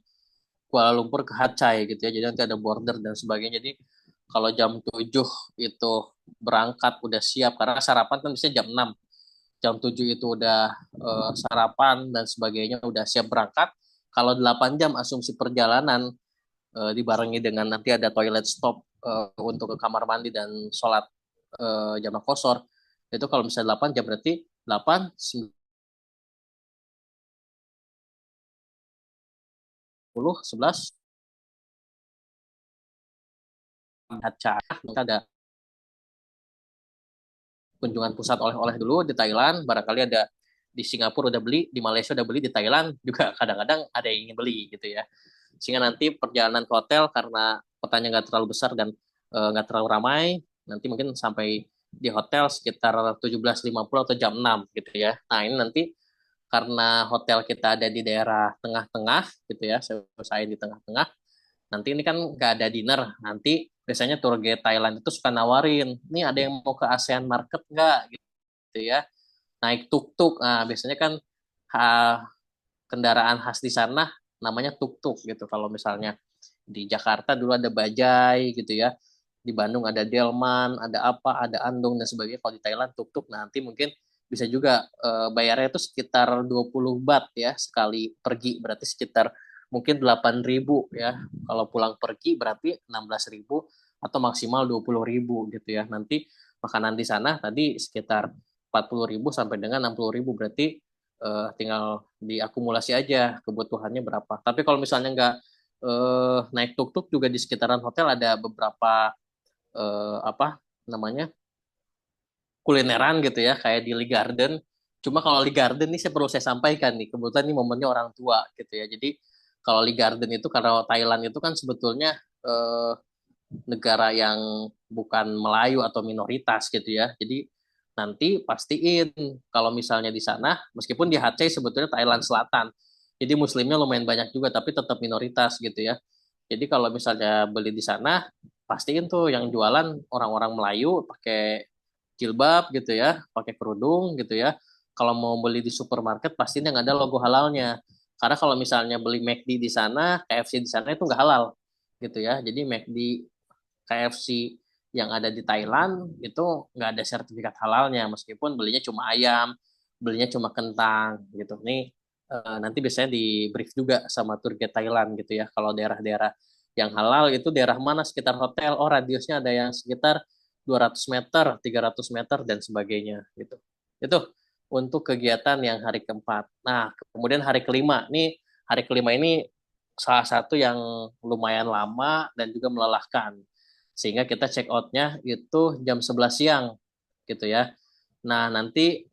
Kuala Lumpur ke Hatay gitu ya. Jadi nanti ada border dan sebagainya. Jadi kalau jam 7 itu berangkat udah siap karena sarapan kan bisa jam 6. Jam 7 itu udah sarapan dan sebagainya udah siap berangkat. Kalau 8 jam asumsi perjalanan dibarengi dengan nanti ada toilet stop untuk ke kamar mandi dan sholat jamaah kosor. Itu kalau misalnya 8 jam berarti 8, 10, 11, Hacha, kita ada kunjungan pusat oleh-oleh dulu di Thailand, barangkali ada di Singapura udah beli, di Malaysia udah beli, di Thailand juga kadang-kadang ada yang ingin beli gitu ya. Sehingga nanti perjalanan ke hotel karena kotanya nggak terlalu besar dan nggak terlalu ramai, nanti mungkin sampai di hotel sekitar 17.50 atau jam 6 gitu ya. Nah ini nanti karena hotel kita ada di daerah tengah-tengah gitu ya, saya di tengah-tengah, nanti ini kan nggak ada dinner, nanti biasanya tour guide Thailand itu suka nawarin, nih ada yang mau ke ASEAN Market nggak gitu ya, naik tuk-tuk, nah biasanya kan kendaraan khas di sana namanya tuk-tuk gitu, kalau misalnya di Jakarta dulu ada Bajai gitu ya, di Bandung ada Delman, ada apa, ada Andong dan sebagainya. Kalau di Thailand tuk-tuk nanti mungkin bisa juga bayarnya itu sekitar 20 baht ya sekali pergi, berarti sekitar mungkin 8.000 ya. Kalau pulang pergi berarti 16.000 atau maksimal 20.000 gitu ya. Nanti makanan di sana tadi sekitar 40.000 sampai dengan 60.000, berarti tinggal diakumulasi aja kebutuhannya berapa. Tapi kalau misalnya nggak naik tuk-tuk, juga di sekitaran hotel ada beberapa apa namanya kulineran gitu ya, kayak di Lee Garden. Cuma kalau Lee Garden ini saya perlu saya sampaikan nih, kebetulan ini momennya orang tua gitu ya. Jadi kalau Lee Garden itu, karena Thailand itu kan sebetulnya negara yang bukan Melayu atau minoritas gitu ya. Jadi nanti pastiin kalau misalnya di sana, meskipun di Aceh sebetulnya Thailand Selatan, jadi muslimnya lumayan banyak juga, tapi tetap minoritas gitu ya. Jadi kalau misalnya beli di sana, pastiin tuh yang jualan orang-orang Melayu pakai jilbab gitu ya, pakai kerudung gitu ya. Kalau mau beli di supermarket, pastiin yang ada logo halalnya. Karena kalau misalnya beli McD di sana, KFC di sana itu nggak halal gitu ya. Jadi McD, KFC yang ada di Thailand itu nggak ada sertifikat halalnya, meskipun belinya cuma ayam, belinya cuma kentang gitu. Nih nanti biasanya di brief juga sama tour guide Thailand gitu ya. Kalau daerah-daerah yang halal itu daerah mana sekitar hotel, oh radiusnya ada yang sekitar 200 meter, 300 meter dan sebagainya gitu. Itu untuk kegiatan yang hari keempat. Nah, kemudian hari kelima. Nih hari kelima ini salah satu yang lumayan lama dan juga melelahkan, sehingga kita check outnya itu jam 11 siang gitu ya. Nah nanti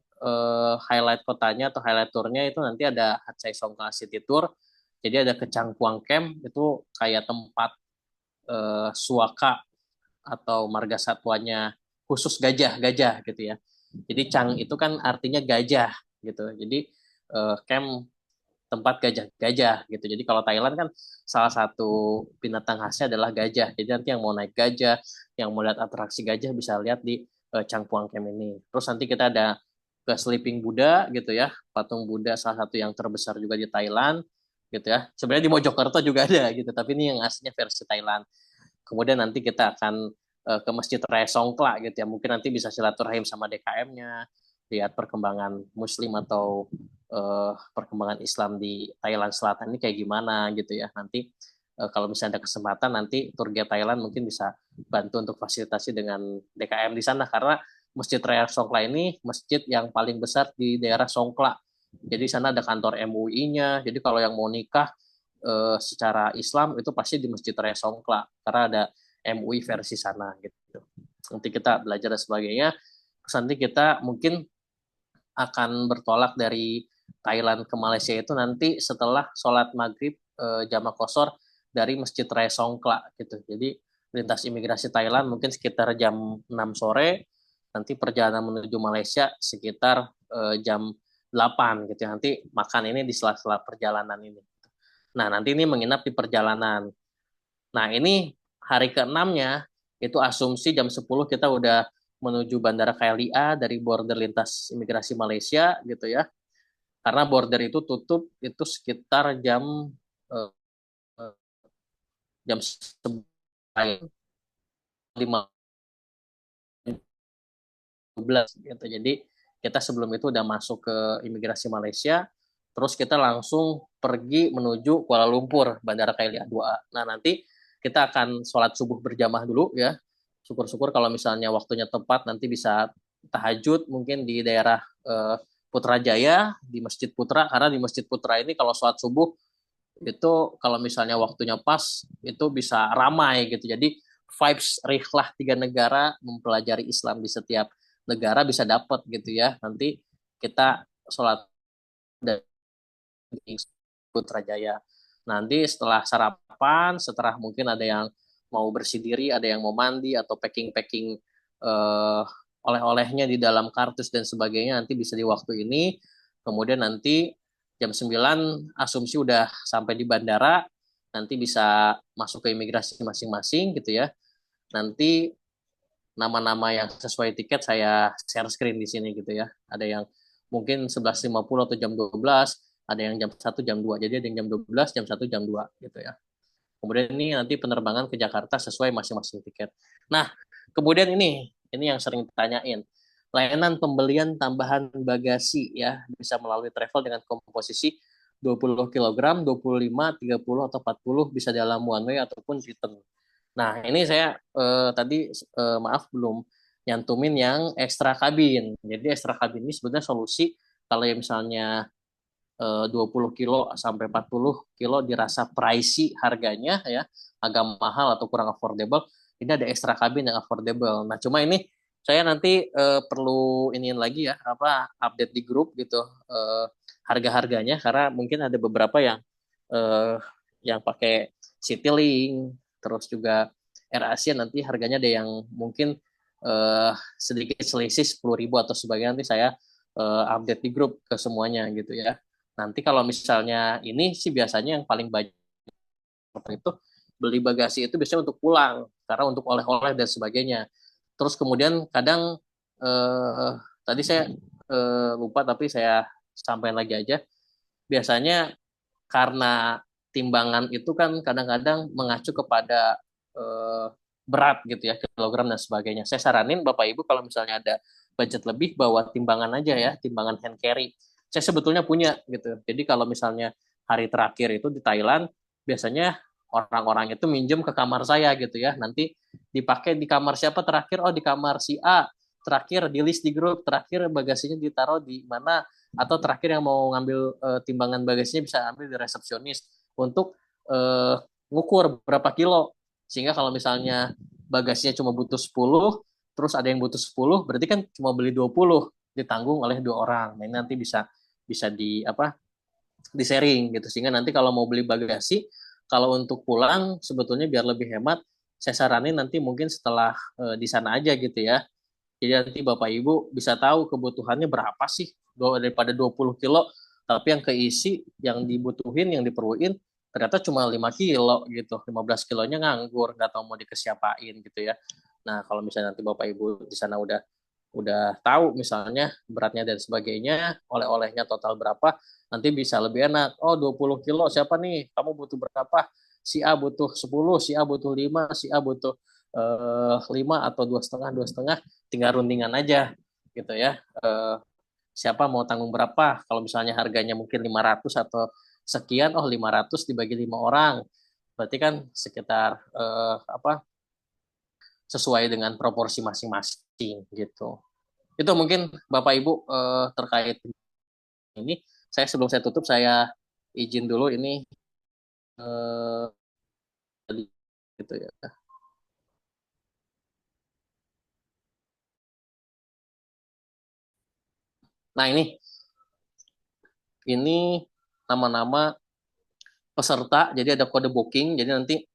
highlight kotanya atau highlight tournya itu nanti ada Hat Sai Songkla City Tour. Jadi ada ke Cangkuang Camp, itu kayak tempat suaka atau marga satwanya khusus gajah-gajah gitu ya. Jadi Chang itu kan artinya gajah gitu. Jadi camp tempat gajah-gajah gitu. Jadi kalau Thailand kan salah satu binatang khasnya adalah gajah. Jadi nanti yang mau naik gajah, yang mau lihat atraksi gajah bisa lihat di Changpuang Camp ini. Terus nanti kita ada ke Sleeping Buddha gitu ya, patung Buddha salah satu yang terbesar juga di Thailand gitu ya. Sebenarnya di Mojokerto juga ada gitu, tapi ini yang aslinya versi Thailand. Kemudian nanti kita akan ke Masjid Raya Songkla gitu ya. Mungkin nanti bisa silaturahim sama DKM-nya, lihat perkembangan Muslim atau perkembangan Islam di Thailand Selatan ini kayak gimana gitu ya. Nanti kalau misalnya ada kesempatan, nanti tour guide Thailand mungkin bisa bantu untuk fasilitasi dengan DKM di sana, karena Masjid Raya Songkla ini masjid yang paling besar di daerah Songkla. Jadi sana ada kantor MUI-nya. Jadi kalau yang mau nikah secara Islam itu pasti di Masjid Raya Songkla, karena ada MUI versi sana gitu. Nanti kita belajar dan sebagainya. Terus nanti kita mungkin akan bertolak dari Thailand ke Malaysia itu nanti setelah sholat maghrib jamaah qashar dari Masjid Raya Songkla gitu. Jadi lintas imigrasi Thailand mungkin sekitar jam 6 sore, nanti perjalanan menuju Malaysia sekitar jam 8 gitu. Nanti makan ini di sela-sela perjalanan ini. Nah, nanti ini menginap di perjalanan. Nah, ini hari ke-6-nya itu asumsi jam 10 kita udah menuju Bandara KLIA dari border lintas imigrasi Malaysia gitu ya. Karena border itu tutup itu sekitar eh, jam 11 gitu. Jadi kita sebelum itu udah masuk ke imigrasi Malaysia, terus kita langsung pergi menuju Kuala Lumpur, Bandara KLIA 2A. Nah, nanti kita akan sholat subuh berjamaah dulu ya. Syukur-syukur kalau misalnya waktunya tepat, nanti bisa tahajud mungkin di daerah Putrajaya, di Masjid Putra, karena di Masjid Putra ini kalau sholat subuh itu kalau misalnya waktunya pas, itu bisa ramai gitu. Jadi vibes rihlah 3 negara, mempelajari Islam di setiap negara bisa dapat gitu ya. Nanti kita sholat di Putrajaya. Nanti setelah sarapan, setelah mungkin ada yang mau bersih diri, ada yang mau mandi atau packing-packing eh, oleh-olehnya di dalam kardus dan sebagainya nanti bisa di waktu ini. Kemudian nanti jam 9 asumsi udah sampai di bandara, nanti bisa masuk ke imigrasi masing-masing gitu ya. Nanti nama-nama yang sesuai tiket saya share screen di sini gitu ya. Ada yang mungkin 11.50 atau jam 12, ada yang jam 1, jam 2. Jadi ada yang jam 12, jam 1, jam 2 gitu ya. Kemudian ini nanti penerbangan ke Jakarta sesuai masing-masing tiket. Nah, kemudian ini yang sering ditanyain. Layanan pembelian tambahan bagasi ya, bisa melalui travel dengan komposisi 20 kg, 25, 30, atau 40 bisa dalam one way ataupun return. Nah, ini saya tadi maaf belum nyantumin yang ekstra kabin. Jadi ekstra kabin ini sebenarnya solusi kalau yang misalnya 20 kilo sampai 40 kilo dirasa pricey harganya ya, agak mahal atau kurang affordable, ini ada ekstra kabin yang affordable. Nah, cuma ini saya nanti perlu iniin lagi ya, apa update di grup gitu harga-harganya karena mungkin ada beberapa yang pakai Citylink, terus juga AirAsia nanti harganya ada yang mungkin sedikit selisih 10.000 atau sebagainya, nanti saya update di grup ke semuanya gitu ya. Nanti kalau misalnya ini sih biasanya yang paling banyak itu beli bagasi itu biasanya untuk pulang, karena untuk oleh-oleh dan sebagainya. Terus kemudian kadang tadi saya lupa tapi saya sampaikan lagi aja. Biasanya karena timbangan itu kan kadang-kadang mengacu kepada eh, berat gitu ya, kilogram dan sebagainya. Saya saranin Bapak Ibu kalau misalnya ada budget lebih bawa timbangan aja ya, timbangan hand carry. Saya sebetulnya punya gitu. Jadi kalau misalnya hari terakhir itu di Thailand, biasanya orang-orang itu minjem ke kamar saya gitu ya. Nanti dipakai di kamar siapa terakhir? Oh, di kamar si A. Terakhir di list di grup, terakhir bagasinya ditaruh di mana, atau terakhir yang mau ngambil timbangan bagasinya bisa ambil di resepsionis untuk ngukur berapa kilo, sehingga kalau misalnya bagasinya cuma butuh 10 terus ada yang butuh 10 berarti kan cuma beli 20 ditanggung oleh 2 orang. Nah, ini nanti bisa bisa di apa di sharing gitu, sehingga nanti kalau mau beli bagasi kalau untuk pulang sebetulnya biar lebih hemat, saya saranin nanti mungkin setelah di sana aja gitu ya. Jadi nanti Bapak Ibu bisa tahu kebutuhannya berapa sih daripada 20 kilo, tapi yang keisi, yang dibutuhin, yang diperluin ternyata cuma 5 kilo gitu. 15 kilonya nganggur, nggak tahu mau dikasih apain gitu ya. Nah, kalau misalnya nanti Bapak Ibu di sana udah tahu misalnya beratnya dan sebagainya, oleh-olehnya total berapa, nanti bisa lebih enak. Oh, 20 kilo siapa nih? Kamu butuh berapa? Si A butuh 10, si A butuh 5, si A butuh 5 atau 2,5, tinggal rundingan aja gitu ya. Siapa mau tanggung berapa? Kalau misalnya harganya mungkin 500 atau sekian, oh 500 dibagi 5 orang. Berarti kan sekitar apa sesuai dengan proporsi masing-masing gitu. Itu mungkin Bapak Ibu terkait ini. Saya sebelum saya tutup saya izin dulu ini eh, gitu ya. Nah, ini nama-nama peserta, jadi ada kode booking, jadi nanti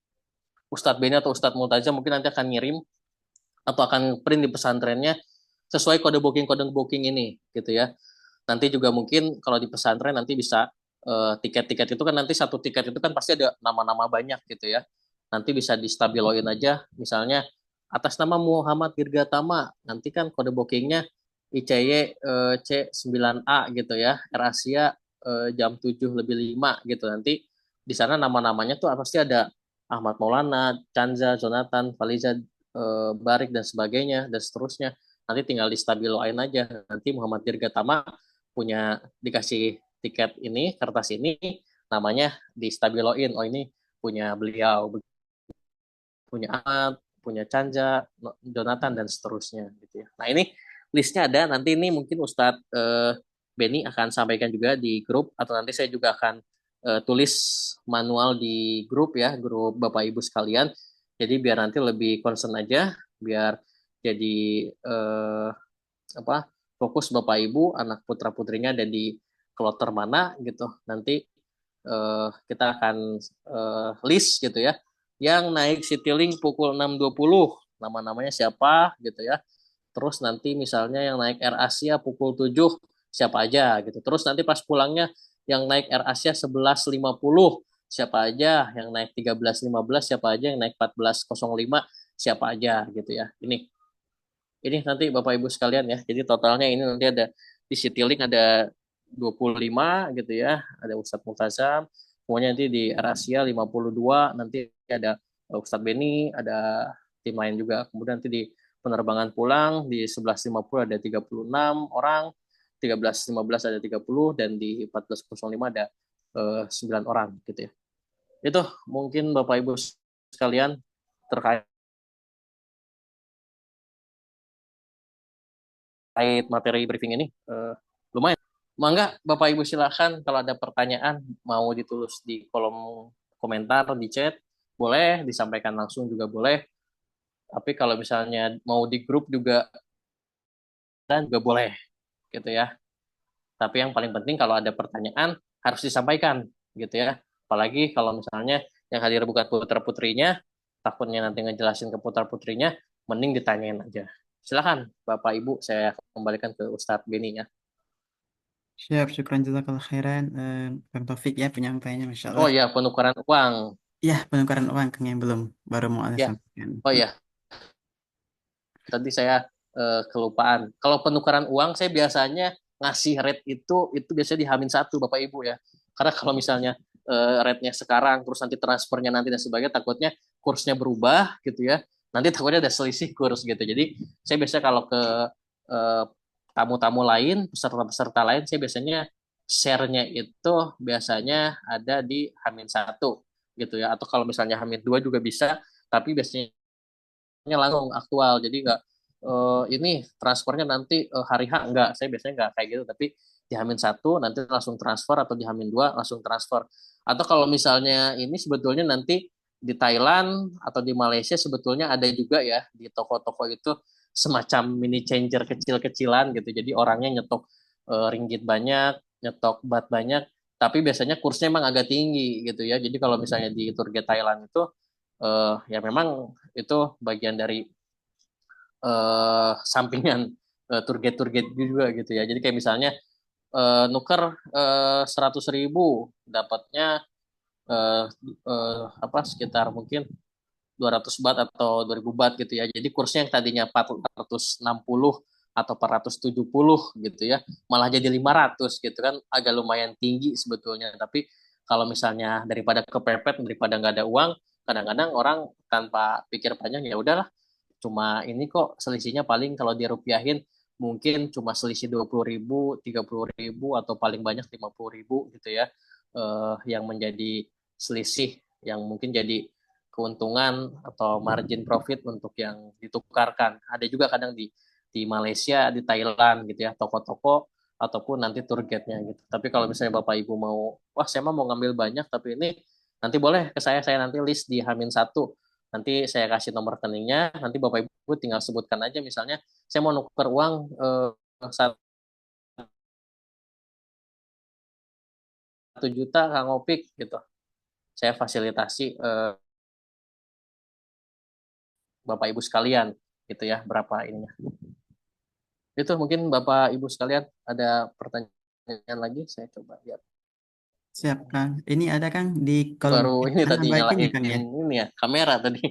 Ustadz Beni atau Ustadz Multaza mungkin nanti akan ngirim atau akan print di pesantrennya sesuai kode booking ini gitu ya. Nanti juga mungkin kalau di pesantren nanti bisa tiket-tiket itu kan nanti satu tiket itu kan pasti ada nama-nama banyak gitu ya. Nanti bisa distabiloin aja, misalnya atas nama Muhammad Dirgatama, nanti kan kode bookingnya ICY C9A gitu ya, AirAsia jam 7 lebih 5 gitu. Nanti di sana nama-namanya tuh pasti ada Ahmad Maulana, Canza, Jonathan, Faliza, Barik dan sebagainya dan seterusnya. Nanti tinggal distabiloin aja. Nanti Muhammad Dirgatama punya dikasih tiket ini, kertas ini, namanya distabiloin. Oh, ini punya beliau, punya Ahmad, punya Canja, Jonathan dan seterusnya gitu ya. Nah, ini listnya ada. Nanti ini mungkin Ustadz Beni akan sampaikan juga di grup, atau nanti saya juga akan tulis manual di grup ya, grup Bapak Ibu sekalian. Jadi biar nanti lebih concern aja, biar jadi apa fokus Bapak Ibu, anak putra putrinya ada di kloter mana gitu. Nanti kita akan list gitu ya. Yang naik Citylink pukul 6.20, nama-namanya siapa gitu ya. Terus nanti misalnya yang naik Air Asia pukul 7 siapa aja gitu. Terus nanti pas pulangnya yang naik Air Asia 11.50 siapa aja, yang naik 13.15 siapa aja, yang naik 14.05 siapa aja gitu ya. Ini nanti Bapak Ibu sekalian ya. Jadi totalnya ini nanti ada di Citylink ada 25 gitu ya. Ada Ustadz Multazam, semuanya nanti di AirAsia 52, nanti ada Ustadz Beni, ada tim lain juga. Kemudian nanti di penerbangan pulang di 11.50 ada 36 orang, 13.15 ada 30, dan di 14.05 ada 9 orang gitu ya. Itu mungkin Bapak Ibu sekalian terkait materi briefing ini. Lumayan. Mangga Bapak Ibu silakan kalau ada pertanyaan mau ditulis di kolom komentar di chat, boleh disampaikan langsung juga boleh. Tapi kalau misalnya mau di grup juga dan juga boleh gitu ya. Tapi yang paling penting kalau ada pertanyaan harus disampaikan gitu ya. Apalagi kalau misalnya yang hadir bukan putra putrinya, takutnya nanti ngejelasin ke putra putrinya, mending ditanyain aja. Silakan Bapak Ibu, saya kembalikan ke Ustadz Beni ya. Siap, syukran jazakallah khairan. Bang Taufik ya penyampaiannya, Masya Oh Allah. ya, penukaran uang. Ya, penukaran uang Kang yang belum baru mau Anda Ya. sampaikan. Oh ya, tadi saya kelupaan. Kalau penukaran uang saya biasanya ngasih rate itu biasanya di H-1 Bapak Ibu ya. Karena kalau misalnya rate-nya sekarang terus nanti transfernya nanti dan sebagainya takutnya kursnya berubah gitu ya. Nanti takutnya ada selisih kurs gitu. Jadi saya biasanya kalau ke eh, tamu-tamu lain, peserta-peserta lain saya biasanya share-nya itu biasanya ada di H-1 gitu ya. Atau kalau misalnya H-2 juga bisa, tapi biasanya langsung aktual jadi nggak ini transfernya nanti hari H enggak, saya biasanya nggak kayak gitu, tapi di H-1 nanti langsung transfer atau di H-2 langsung transfer. Atau kalau misalnya ini sebetulnya nanti di Thailand atau di Malaysia sebetulnya ada juga ya di toko-toko itu semacam mini changer kecil-kecilan gitu, jadi orangnya nyetok ringgit banyak, nyetok baht banyak, tapi biasanya kursnya emang agak tinggi gitu ya. Jadi kalau misalnya di tour guide Thailand itu ya memang itu bagian dari sampingan tour guide juga gitu ya. Jadi kayak misalnya nuker 100.000 dapatnya eh, apa sekitar mungkin 200 baht atau 2000 baht gitu ya. Jadi kursnya yang tadinya 460 atau 470 gitu ya, malah jadi 500 gitu kan, agak lumayan tinggi sebetulnya. Tapi kalau misalnya daripada kepepet, daripada nggak ada uang, kadang-kadang orang tanpa pikir panjang ya udahlah, cuma ini kok selisihnya paling kalau dirupiahin mungkin cuma selisih 20.000, 30.000 atau paling banyak 50.000 gitu ya, yang menjadi selisih yang mungkin jadi keuntungan atau margin profit untuk yang ditukarkan. Ada juga kadang di Malaysia, di Thailand gitu ya, toko-toko ataupun nanti tour guide-nya gitu. Tapi kalau misalnya Bapak Ibu mau, wah saya mau ngambil banyak tapi ini nanti boleh ke saya nanti list di H-1. Nanti saya kasih nomor rekeningnya, nanti Bapak Ibu tinggal sebutkan aja misalnya saya mau nuker uang 1 juta Kang Opik gitu. Saya fasilitasi Bapak Ibu sekalian gitu ya, berapa ininya. Itu mungkin Bapak Ibu sekalian ada pertanyaan lagi, saya coba lihat. Siap, Kang. Ini ada Kang di kolom Baru chat ini sana tadi baiknya ya, nyalain Kang ya. ini ya, kamera tadi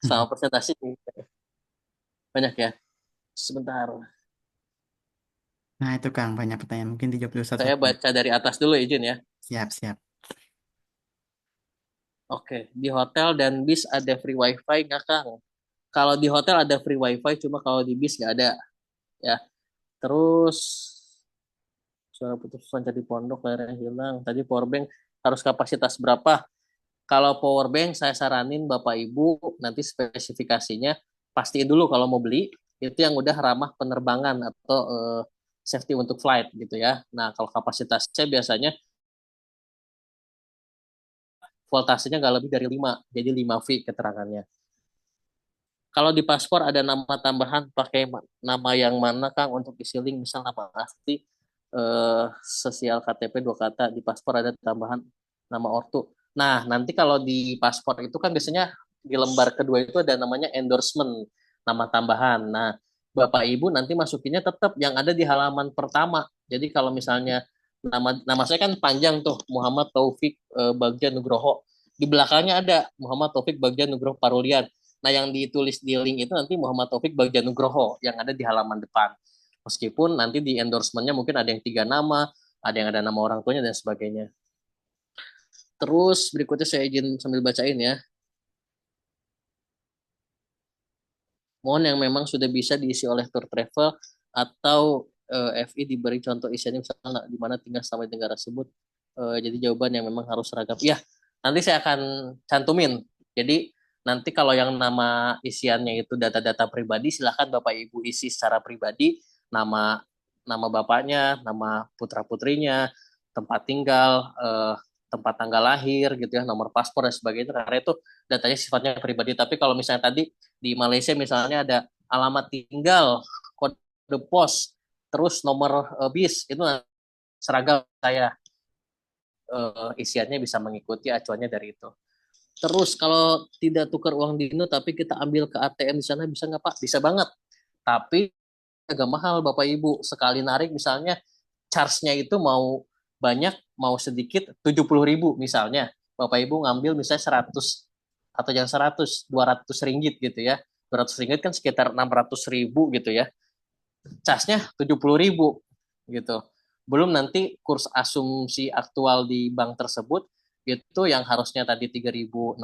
sama presentasi banyak ya. Sebentar, Nah, itu Kang, banyak pertanyaan. Mungkin dijawab dulu saya satu-satu. baca dari atas dulu izin ya. Siap, siap. Oke, di hotel dan bis ada free wifi nggak Kang? Kalau di hotel ada free wifi, cuma kalau di bis nggak ada ya. Terus suara putusan jadi pondok layarnya hilang. Tadi powerbank harus kapasitas berapa? Kalau powerbank saya saranin Bapak Ibu nanti spesifikasinya pastiin dulu kalau mau beli itu yang udah ramah penerbangan atau safety untuk flight gitu ya. Nah kalau kapasitasnya biasanya voltasenya nggak lebih dari 5, jadi 5 V keterangannya. Kalau di paspor ada nama tambahan, pakai nama yang mana Kang untuk isi link, misal nama asli, sosial KTP dua kata, di paspor ada tambahan nama ortu. Nah, nanti kalau di paspor itu kan biasanya di lembar kedua itu ada namanya endorsement, nama tambahan. Nah, Bapak Ibu nanti masukinnya tetap yang ada di halaman pertama. Jadi kalau misalnya nama saya kan panjang tuh, Muhammad Taufik Bagja Nugroho. Di belakangnya ada Muhammad Taufik Bagja Nugroho Parulian. Nah, yang ditulis di link itu nanti Muhammad Taufik Bagja Nugroho yang ada di halaman depan. Meskipun nanti di endorsementnya mungkin ada yang 3 nama, ada yang ada nama orang tuanya dan sebagainya. Terus berikutnya saya izin sambil bacain ya. Mohon yang memang sudah bisa diisi oleh tour travel atau FI diberi contoh isiannya misalnya di mana tinggal selama di negara tersebut. Jadi jawaban yang memang harus seragam. Ya, nanti saya akan cantumin. Jadi nanti kalau yang nama isiannya itu data-data pribadi, silahkan Bapak Ibu isi secara pribadi, nama nama bapaknya, nama putra putrinya, tempat tinggal, tempat tanggal lahir gitu ya, nomor paspor dan sebagainya. Karena itu datanya sifatnya pribadi. Tapi kalau misalnya tadi di Malaysia misalnya ada alamat tinggal, kode pos, terus nomor bis, itu seragam saya, isiannya bisa mengikuti acuannya dari itu. Terus kalau tidak tukar uang di Indo tapi kita ambil ke ATM di sana bisa nggak Pak? Bisa banget. Tapi agak mahal Bapak Ibu. Sekali narik misalnya charge-nya itu mau banyak mau sedikit 70.000 misalnya. Bapak Ibu ngambil misalnya 100 atau jangan 100, 200 ringgit gitu ya. 200 ringgit kan sekitar 600.000 gitu ya. Casnya 70.000 gitu. Belum nanti kurs asumsi aktual di bank tersebut itu yang harusnya tadi 3.600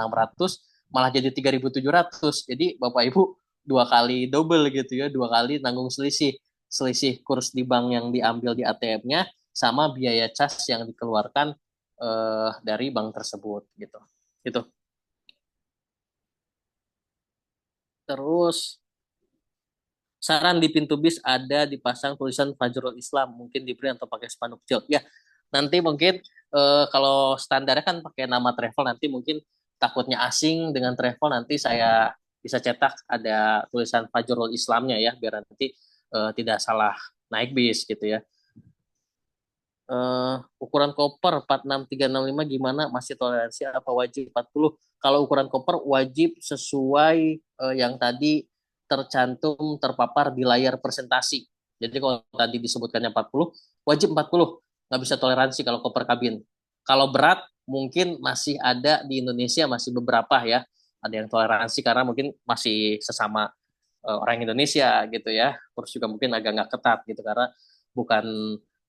malah jadi 3.700. Jadi Bapak Ibu dua kali double gitu ya, dua kali nanggung selisih. Selisih kurs di bank yang diambil di ATM-nya sama biaya cas yang dikeluarkan dari bank tersebut gitu. Gitu. Terus saran di pintu bis ada dipasang tulisan Fajrul Islam, mungkin di print atau pakai spanduk kecil. Ya, nanti mungkin kalau standarnya kan pakai nama travel, nanti mungkin takutnya asing dengan travel, nanti saya bisa cetak ada tulisan Fajrul Islamnya ya, biar nanti tidak salah naik bis gitu ya. Ukuran koper 46365 gimana? Masih toleransi apa wajib 40? Kalau ukuran koper wajib sesuai yang tadi tercantum terpapar di layar presentasi. Jadi kalau tadi disebutkannya 40, wajib 40. Nggak bisa toleransi kalau koper kabin. Kalau berat mungkin masih ada di Indonesia masih beberapa ya. Ada yang toleransi karena mungkin masih sesama orang Indonesia gitu ya. Terus juga mungkin agak nggak ketat gitu karena bukan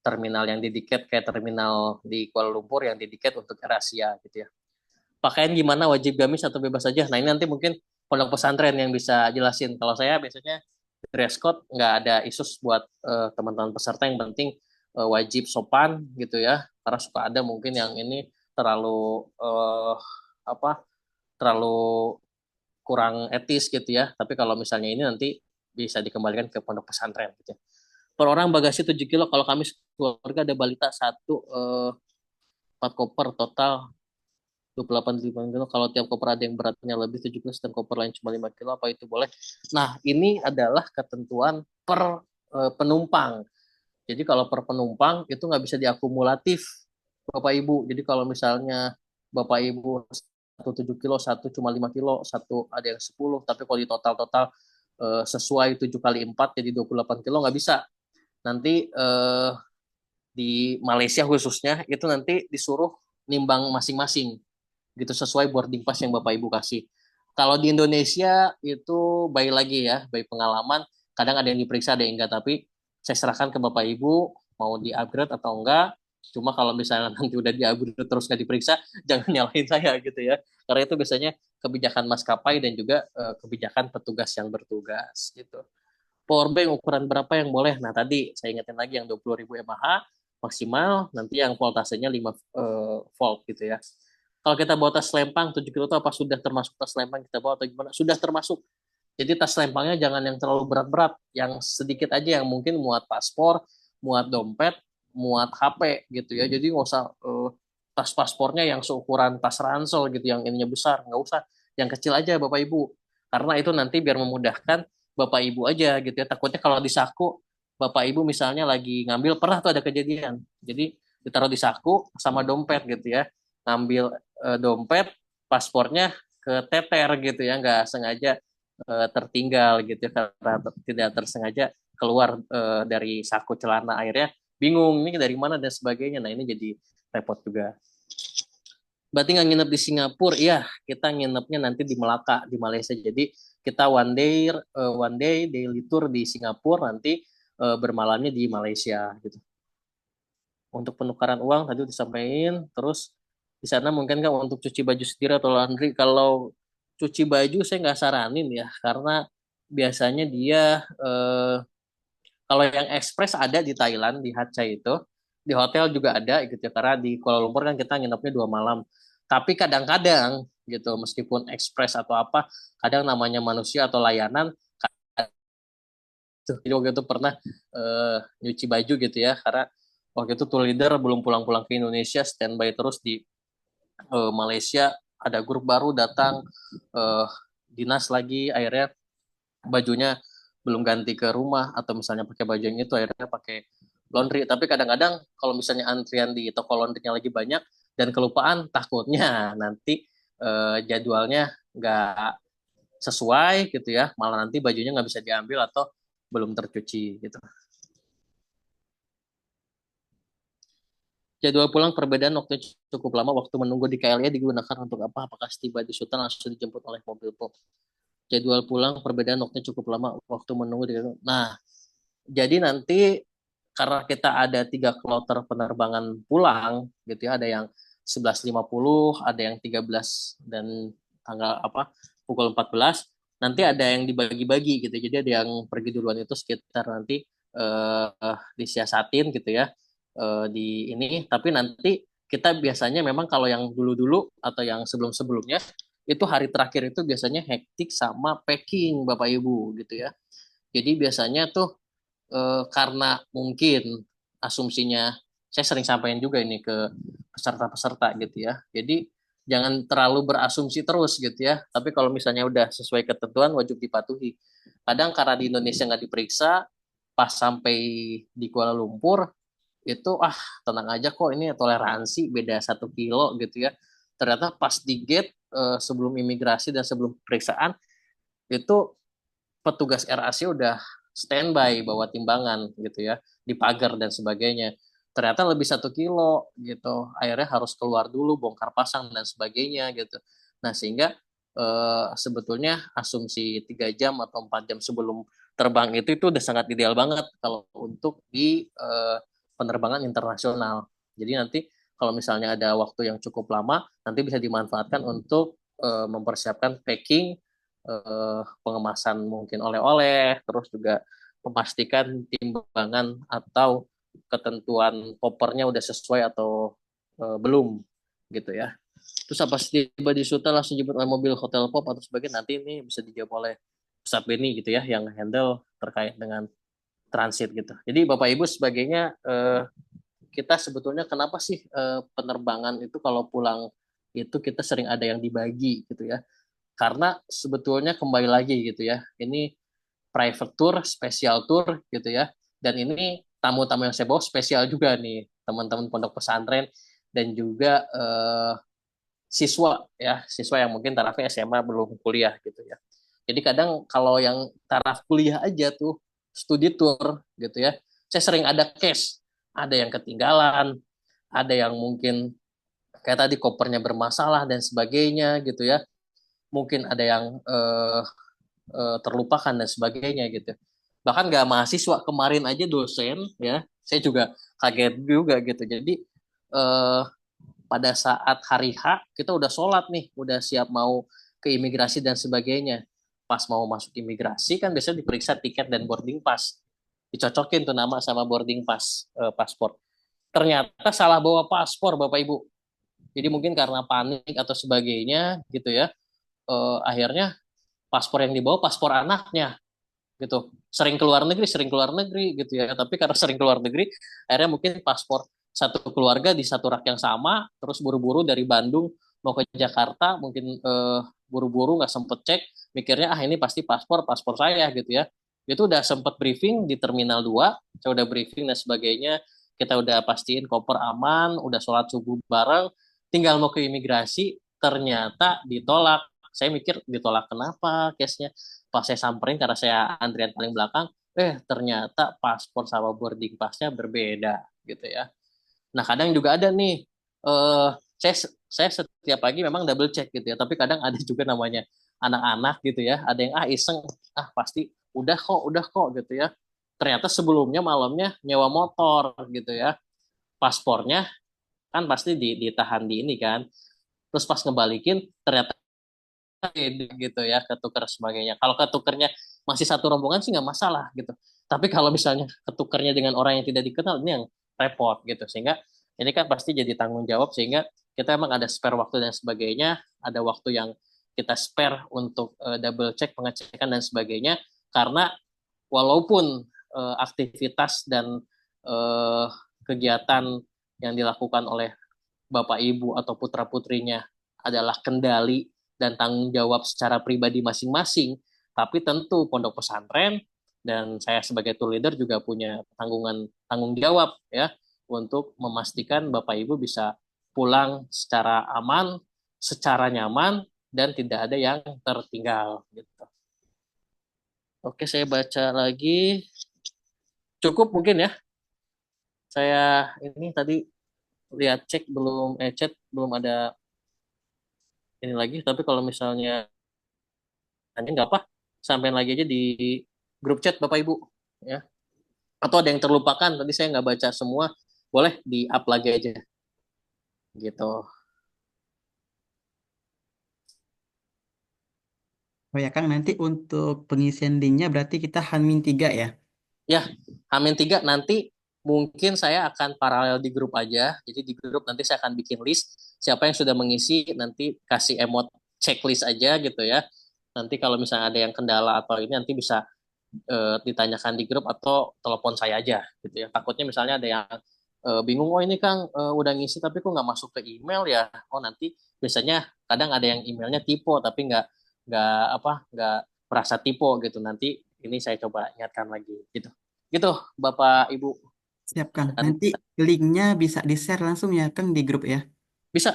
terminal yang dedicated kayak terminal di Kuala Lumpur yang dedicated untuk AirAsia gitu ya. Pakaian gimana, wajib gamis atau bebas saja? Nah ini nanti mungkin pondok pesantren yang bisa jelasin. Kalau saya biasanya dress code nggak ada isus buat teman-teman peserta, yang penting wajib sopan gitu ya. Karena suka ada mungkin yang ini terlalu apa terlalu kurang etis gitu ya. Tapi kalau misalnya ini nanti bisa dikembalikan ke pondok pesantren gitu ya. Per orang bagasi 7 kilo, kalau kami keluarga ada balita satu, 4 koper total 28 kilo. Kalau tiap koper ada yang beratnya lebih 17 dan koper lain cuma 5 kilo, apa itu boleh? Nah, ini adalah ketentuan per penumpang. Jadi kalau per penumpang itu nggak bisa diakumulatif, Bapak Ibu. Jadi kalau misalnya Bapak Ibu satu 7 kilo, satu cuma 5 kilo, satu ada yang 10, tapi kalau di total-total sesuai 7 kali 4 jadi 28 kilo nggak bisa. Nanti di Malaysia khususnya itu nanti disuruh nimbang masing-masing gitu sesuai boarding pass yang Bapak Ibu kasih. Kalau di Indonesia itu baik lagi ya, baik pengalaman, kadang ada yang diperiksa ada yang enggak, tapi saya serahkan ke Bapak Ibu mau di-upgrade atau enggak. Cuma kalau misalnya nanti udah di-upgrade terus nggak diperiksa, jangan nyalahin saya gitu ya. Karena itu biasanya kebijakan maskapai dan juga kebijakan petugas yang bertugas gitu. Powerbank ukuran berapa yang boleh? Nah, tadi saya ingetin lagi yang 20.000 mAh maksimal, nanti yang voltasenya 5 volt gitu ya. Kalau kita bawa tas lempang 7 kilo itu apa sudah termasuk tas lempang kita bawa atau gimana? Sudah termasuk. Jadi tas lempangnya jangan yang terlalu berat-berat, yang sedikit aja yang mungkin muat paspor, muat dompet, muat HP gitu ya. Jadi nggak usah tas paspornya yang seukuran tas ransel gitu, yang ininya besar, nggak usah. Yang kecil aja Bapak Ibu. Karena itu nanti biar memudahkan Bapak Ibu aja gitu ya. Takutnya kalau di saku, Bapak Ibu misalnya lagi ngambil, pernah tuh ada kejadian. Jadi ditaruh di saku sama dompet gitu ya. Ngambil dompet, paspornya keteter gitu ya, nggak sengaja tertinggal gitu ya, karena tidak tersengaja keluar dari saku celana, akhirnya bingung ini dari mana dan sebagainya. Nah ini jadi repot juga. Berarti nggak nginep di Singapura? Iya, kita nginepnya nanti di Melaka, di Malaysia. Jadi kita one day daily tour di Singapura, nanti bermalamnya di Malaysia gitu. Untuk penukaran uang tadi disampaikan, terus di sana mungkin kan untuk cuci baju sendiri atau laundry. Kalau cuci baju saya nggak saranin ya, karena biasanya dia kalau yang ekspres ada di Thailand, di Hatchai itu, di hotel juga ada gitu ya, karena di Kuala Lumpur kan kita nginepnya 2 malam. Tapi kadang-kadang gitu, meskipun ekspres atau apa, kadang namanya manusia atau layanan, jadi waktu itu pernah nyuci baju gitu ya, karena waktu itu tour leader belum pulang-pulang ke Indonesia, standby terus di Malaysia, ada grup baru datang, eh, dinas lagi, akhirnya bajunya belum ganti ke rumah, atau misalnya pakai baju yang itu akhirnya pakai laundry. Tapi kadang-kadang kalau misalnya antrian di toko laundrynya lagi banyak dan kelupaan, takutnya nanti jadwalnya nggak sesuai gitu ya, malah nanti bajunya nggak bisa diambil atau belum tercuci gitu. Jadwal pulang perbedaan waktu cukup lama, waktu menunggu di KLIA digunakan untuk apa? Apakah setiba di Sultan langsung dijemput oleh mobil pop? Jadwal pulang perbedaan waktu cukup lama, waktu menunggu di. Nah, jadi nanti karena kita ada 3 kloter penerbangan pulang gitu ya, ada yang 11.50, ada yang 13 dan tanggal apa pukul 14. Nanti ada yang dibagi-bagi gitu. Jadi ada yang pergi duluan itu sekitar nanti disiasatin gitu ya di ini. Tapi nanti kita biasanya memang kalau yang dulu-dulu atau yang sebelum-sebelumnya itu hari terakhir itu biasanya hektik sama packing Bapak Ibu gitu ya. Jadi biasanya tuh karena mungkin asumsinya, saya sering sampaikan juga ini ke peserta-peserta gitu ya. Jadi jangan terlalu berasumsi terus gitu ya. Tapi kalau misalnya udah sesuai ketentuan wajib dipatuhi. Kadang karena di Indonesia nggak diperiksa, pas sampai di Kuala Lumpur itu tenang aja kok, ini toleransi beda 1 kilo gitu ya. Ternyata pas di gate sebelum imigrasi dan sebelum pemeriksaan itu petugas RAC udah standby bawa timbangan gitu ya di pagar dan sebagainya. Ternyata lebih 1 kilo gitu, akhirnya harus keluar dulu bongkar pasang dan sebagainya gitu. Nah sehingga sebetulnya asumsi 3 jam atau 4 jam sebelum terbang itu udah sangat ideal banget kalau untuk di penerbangan internasional. Jadi nanti kalau misalnya ada waktu yang cukup lama, nanti bisa dimanfaatkan untuk mempersiapkan packing, pengemasan mungkin oleh-oleh, terus juga memastikan timbangan atau ketentuan kopernya udah sesuai atau belum gitu ya. Terus apa tiba di Sultan langsung jemput oleh mobil hotel pop atau sebagainya, nanti ini bisa dijawab oleh Ustadz Beni gitu ya yang handle terkait dengan transit gitu. Jadi Bapak Ibu sebagainya kita sebetulnya kenapa sih penerbangan itu kalau pulang itu kita sering ada yang dibagi gitu ya. Karena sebetulnya kembali lagi gitu ya, ini private tour, special tour gitu ya. Dan ini tamu-tamu yang saya bawa spesial juga nih, teman-teman pondok pesantren dan juga siswa ya, siswa yang mungkin tarafnya SMA belum kuliah gitu ya. Jadi kadang kalau yang taraf kuliah aja tuh studi tour gitu ya, saya sering ada case, ada yang ketinggalan, ada yang mungkin kayak tadi kopernya bermasalah dan sebagainya gitu ya. Mungkin ada yang terlupakan dan sebagainya gitu. Bahkan nggak mahasiswa, kemarin aja dosen ya, saya juga kaget juga gitu. Jadi eh, pada saat hari H kita udah sholat nih, udah siap mau ke imigrasi dan sebagainya. Pas mau masuk imigrasi kan biasanya diperiksa tiket dan boarding pass, dicocokin tuh nama sama boarding pass, paspor. Ternyata salah bawa paspor Bapak Ibu. Jadi mungkin karena panik atau sebagainya gitu ya, akhirnya paspor yang dibawa paspor anaknya gitu. Sering keluar negeri gitu ya. Tapi karena sering keluar negeri, akhirnya mungkin paspor satu keluarga di satu rak yang sama, terus buru-buru dari Bandung mau ke Jakarta, mungkin buru-buru nggak sempet cek, mikirnya ini pasti paspor saya gitu ya. Itu udah sempet briefing di Terminal 2, saya udah briefing dan sebagainya, kita udah pastiin koper aman, udah sholat subuh bareng, tinggal mau ke imigrasi, ternyata ditolak. Saya mikir ditolak kenapa case-nya. Pas saya samperin karena saya antrian paling belakang, ternyata paspor sama boarding pass-nya berbeda gitu ya. Nah, kadang juga ada nih, eh saya saya setiap pagi memang double check gitu ya, tapi kadang ada juga namanya anak-anak gitu ya, ada yang iseng, pasti udah kok gitu ya. Ternyata sebelumnya malamnya nyewa motor gitu ya, paspornya kan pasti ditahan di ini kan, terus pas ngebalikin ternyata beda gitu ya, ketukar sebagainya. Kalau ketukernya masih satu rombongan sih nggak masalah gitu. Tapi kalau misalnya ketukernya dengan orang yang tidak dikenal, ini yang repot gitu. Sehingga ini kan pasti jadi tanggung jawab, sehingga kita emang ada spare waktu dan sebagainya, ada waktu yang kita spare untuk double check, pengecekan dan sebagainya. Karena walaupun aktivitas dan eh, kegiatan yang dilakukan oleh Bapak Ibu atau putra putrinya adalah kendali dan tanggung jawab secara pribadi masing-masing, tapi tentu pondok pesantren dan saya sebagai tour leader juga punya tanggung jawab ya untuk memastikan Bapak Ibu bisa pulang secara aman, secara nyaman dan tidak ada yang tertinggal gitu. Oke, saya baca lagi. Cukup mungkin ya. Saya ini tadi lihat chat belum ada ini lagi, tapi kalau misalnya tanya nggak apa, sampein lagi aja di grup chat Bapak Ibu ya. Atau ada yang terlupakan, tadi saya nggak baca semua, boleh di up lagi aja gitu. Oh ya Kang, nanti untuk pengisian linknya berarti kita H-3 ya. Ya, H-3 nanti mungkin saya akan paralel di grup aja. Jadi di grup nanti saya akan bikin list siapa yang sudah mengisi, nanti kasih emot checklist aja gitu ya. Nanti kalau misalnya ada yang kendala atau ini nanti bisa ditanyakan di grup atau telepon saya aja gitu ya. Takutnya misalnya ada yang bingung, oh ini Kang udah ngisi tapi kok nggak masuk ke email ya. Oh nanti biasanya kadang ada yang emailnya tipe tapi nggak merasa tipe gitu. Nanti ini saya coba ingatkan lagi gitu. Gitu Bapak Ibu. Siap Kang. Dan Nanti linknya bisa di-share langsung ya Kang di grup ya. bisa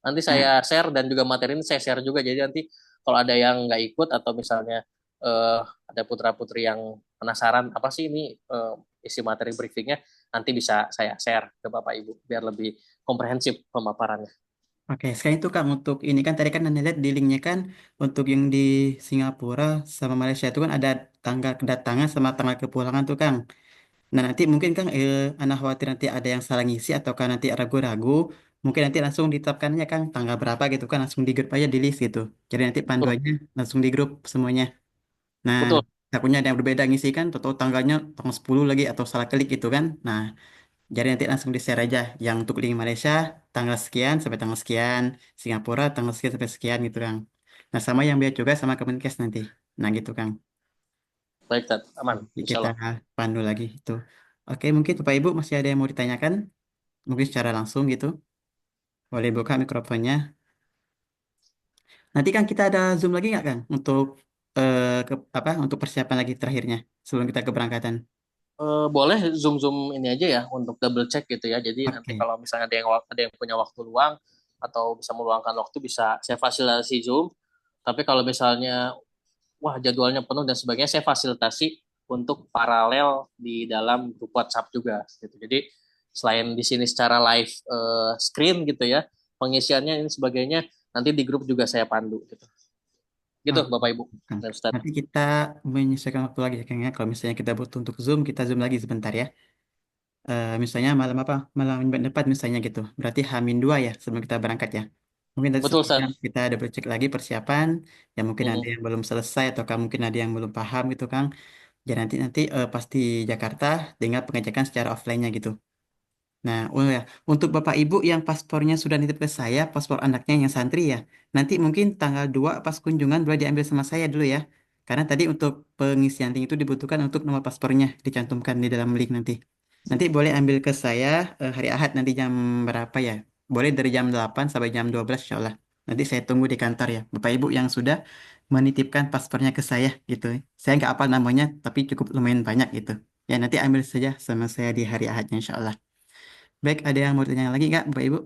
nanti Nah, saya share dan juga materi ini saya share juga. Jadi nanti kalau ada yang nggak ikut atau misalnya eh, ada putra-putri yang penasaran apa sih ini isi materi briefingnya, nanti bisa saya share ke Bapak Ibu biar lebih komprehensif pemaparannya. oke, sekarang itu Kang untuk ini kan tadi kan Anda lihat di linknya kan untuk yang di Singapura sama Malaysia itu kan ada tanggal kedatangan sama tanggal kepulangan tuh Kang. Nah nanti mungkin Kang, Anda khawatir nanti ada yang salah ngisi atau kan nanti ragu-ragu, mungkin nanti langsung ditetapkannya Kang tanggal berapa gitu kan langsung di grup aja di list gitu. Jadi nanti Betul, panduannya langsung di grup semuanya. Nah, betul. takutnya ada yang berbeda ngisi kan, atau tanggalnya tanggal 10 lagi atau salah klik gitu kan. Nah, jadi nanti langsung di-share aja yang untuk link Malaysia tanggal sekian sampai tanggal sekian, Singapura tanggal sekian sampai sekian gitu Kang. Nah, sama yang biaya juga sama Kemenkes nanti. Nah, gitu Kang. Baik, Tat. Aman, Jadi insya kita Allah. pandu lagi itu. Oke, mungkin Bapak Ibu masih ada yang mau ditanyakan? Mungkin secara langsung gitu. Boleh buka mikrofonnya. Nanti kan kita ada Zoom lagi nggak Kang? Untuk untuk persiapan lagi terakhirnya sebelum kita keberangkatan. Boleh zoom ini aja ya untuk double check gitu ya. Jadi nanti Oke. kalau misalnya ada yang punya waktu luang atau bisa meluangkan waktu bisa saya fasilitasi zoom. Tapi kalau misalnya wah jadwalnya penuh dan sebagainya, saya fasilitasi untuk paralel di dalam grup WhatsApp juga gitu. Jadi selain di sini secara live screen gitu ya, pengisiannya ini sebagainya nanti di grup juga saya pandu gitu. Gitu Oke. Bapak Ibu Kang. dan Ustadz. Nanti kita menyesuaikan waktu lagi ya Kang ya. Kalau misalnya kita butuh untuk Zoom, kita Zoom lagi sebentar ya. Misalnya malam apa? Malam Jumat depan misalnya gitu. Berarti H-2 ya sebelum kita berangkat ya. Mungkin tadi Betul sebelumnya Ustadz. kita double cek lagi persiapan. Ya mungkin ada Mm-mm. yang belum selesai atau mungkin ada yang belum paham gitu Kang. Ya nanti nanti pas di Jakarta tinggal pengecekan secara offline-nya gitu. Nah, oh ya, untuk Bapak Ibu yang paspornya sudah nitip ke saya, paspor anaknya yang santri ya, nanti mungkin tanggal 2 pas kunjungan boleh diambil sama saya dulu ya. Karena tadi untuk pengisian link itu dibutuhkan untuk nomor paspornya dicantumkan di dalam link nanti. Nanti boleh ambil ke saya hari Ahad nanti jam berapa ya? Boleh dari jam 8 sampai jam 12 insya Allah. Nanti saya tunggu di kantor ya, Bapak Ibu yang sudah menitipkan paspornya ke saya gitu. Saya nggak hafal namanya, tapi cukup lumayan banyak gitu. Ya nanti ambil saja sama saya di hari Ahadnya insya Allah. Baik, ada yang mau tanya lagi nggak Bapak Ibu?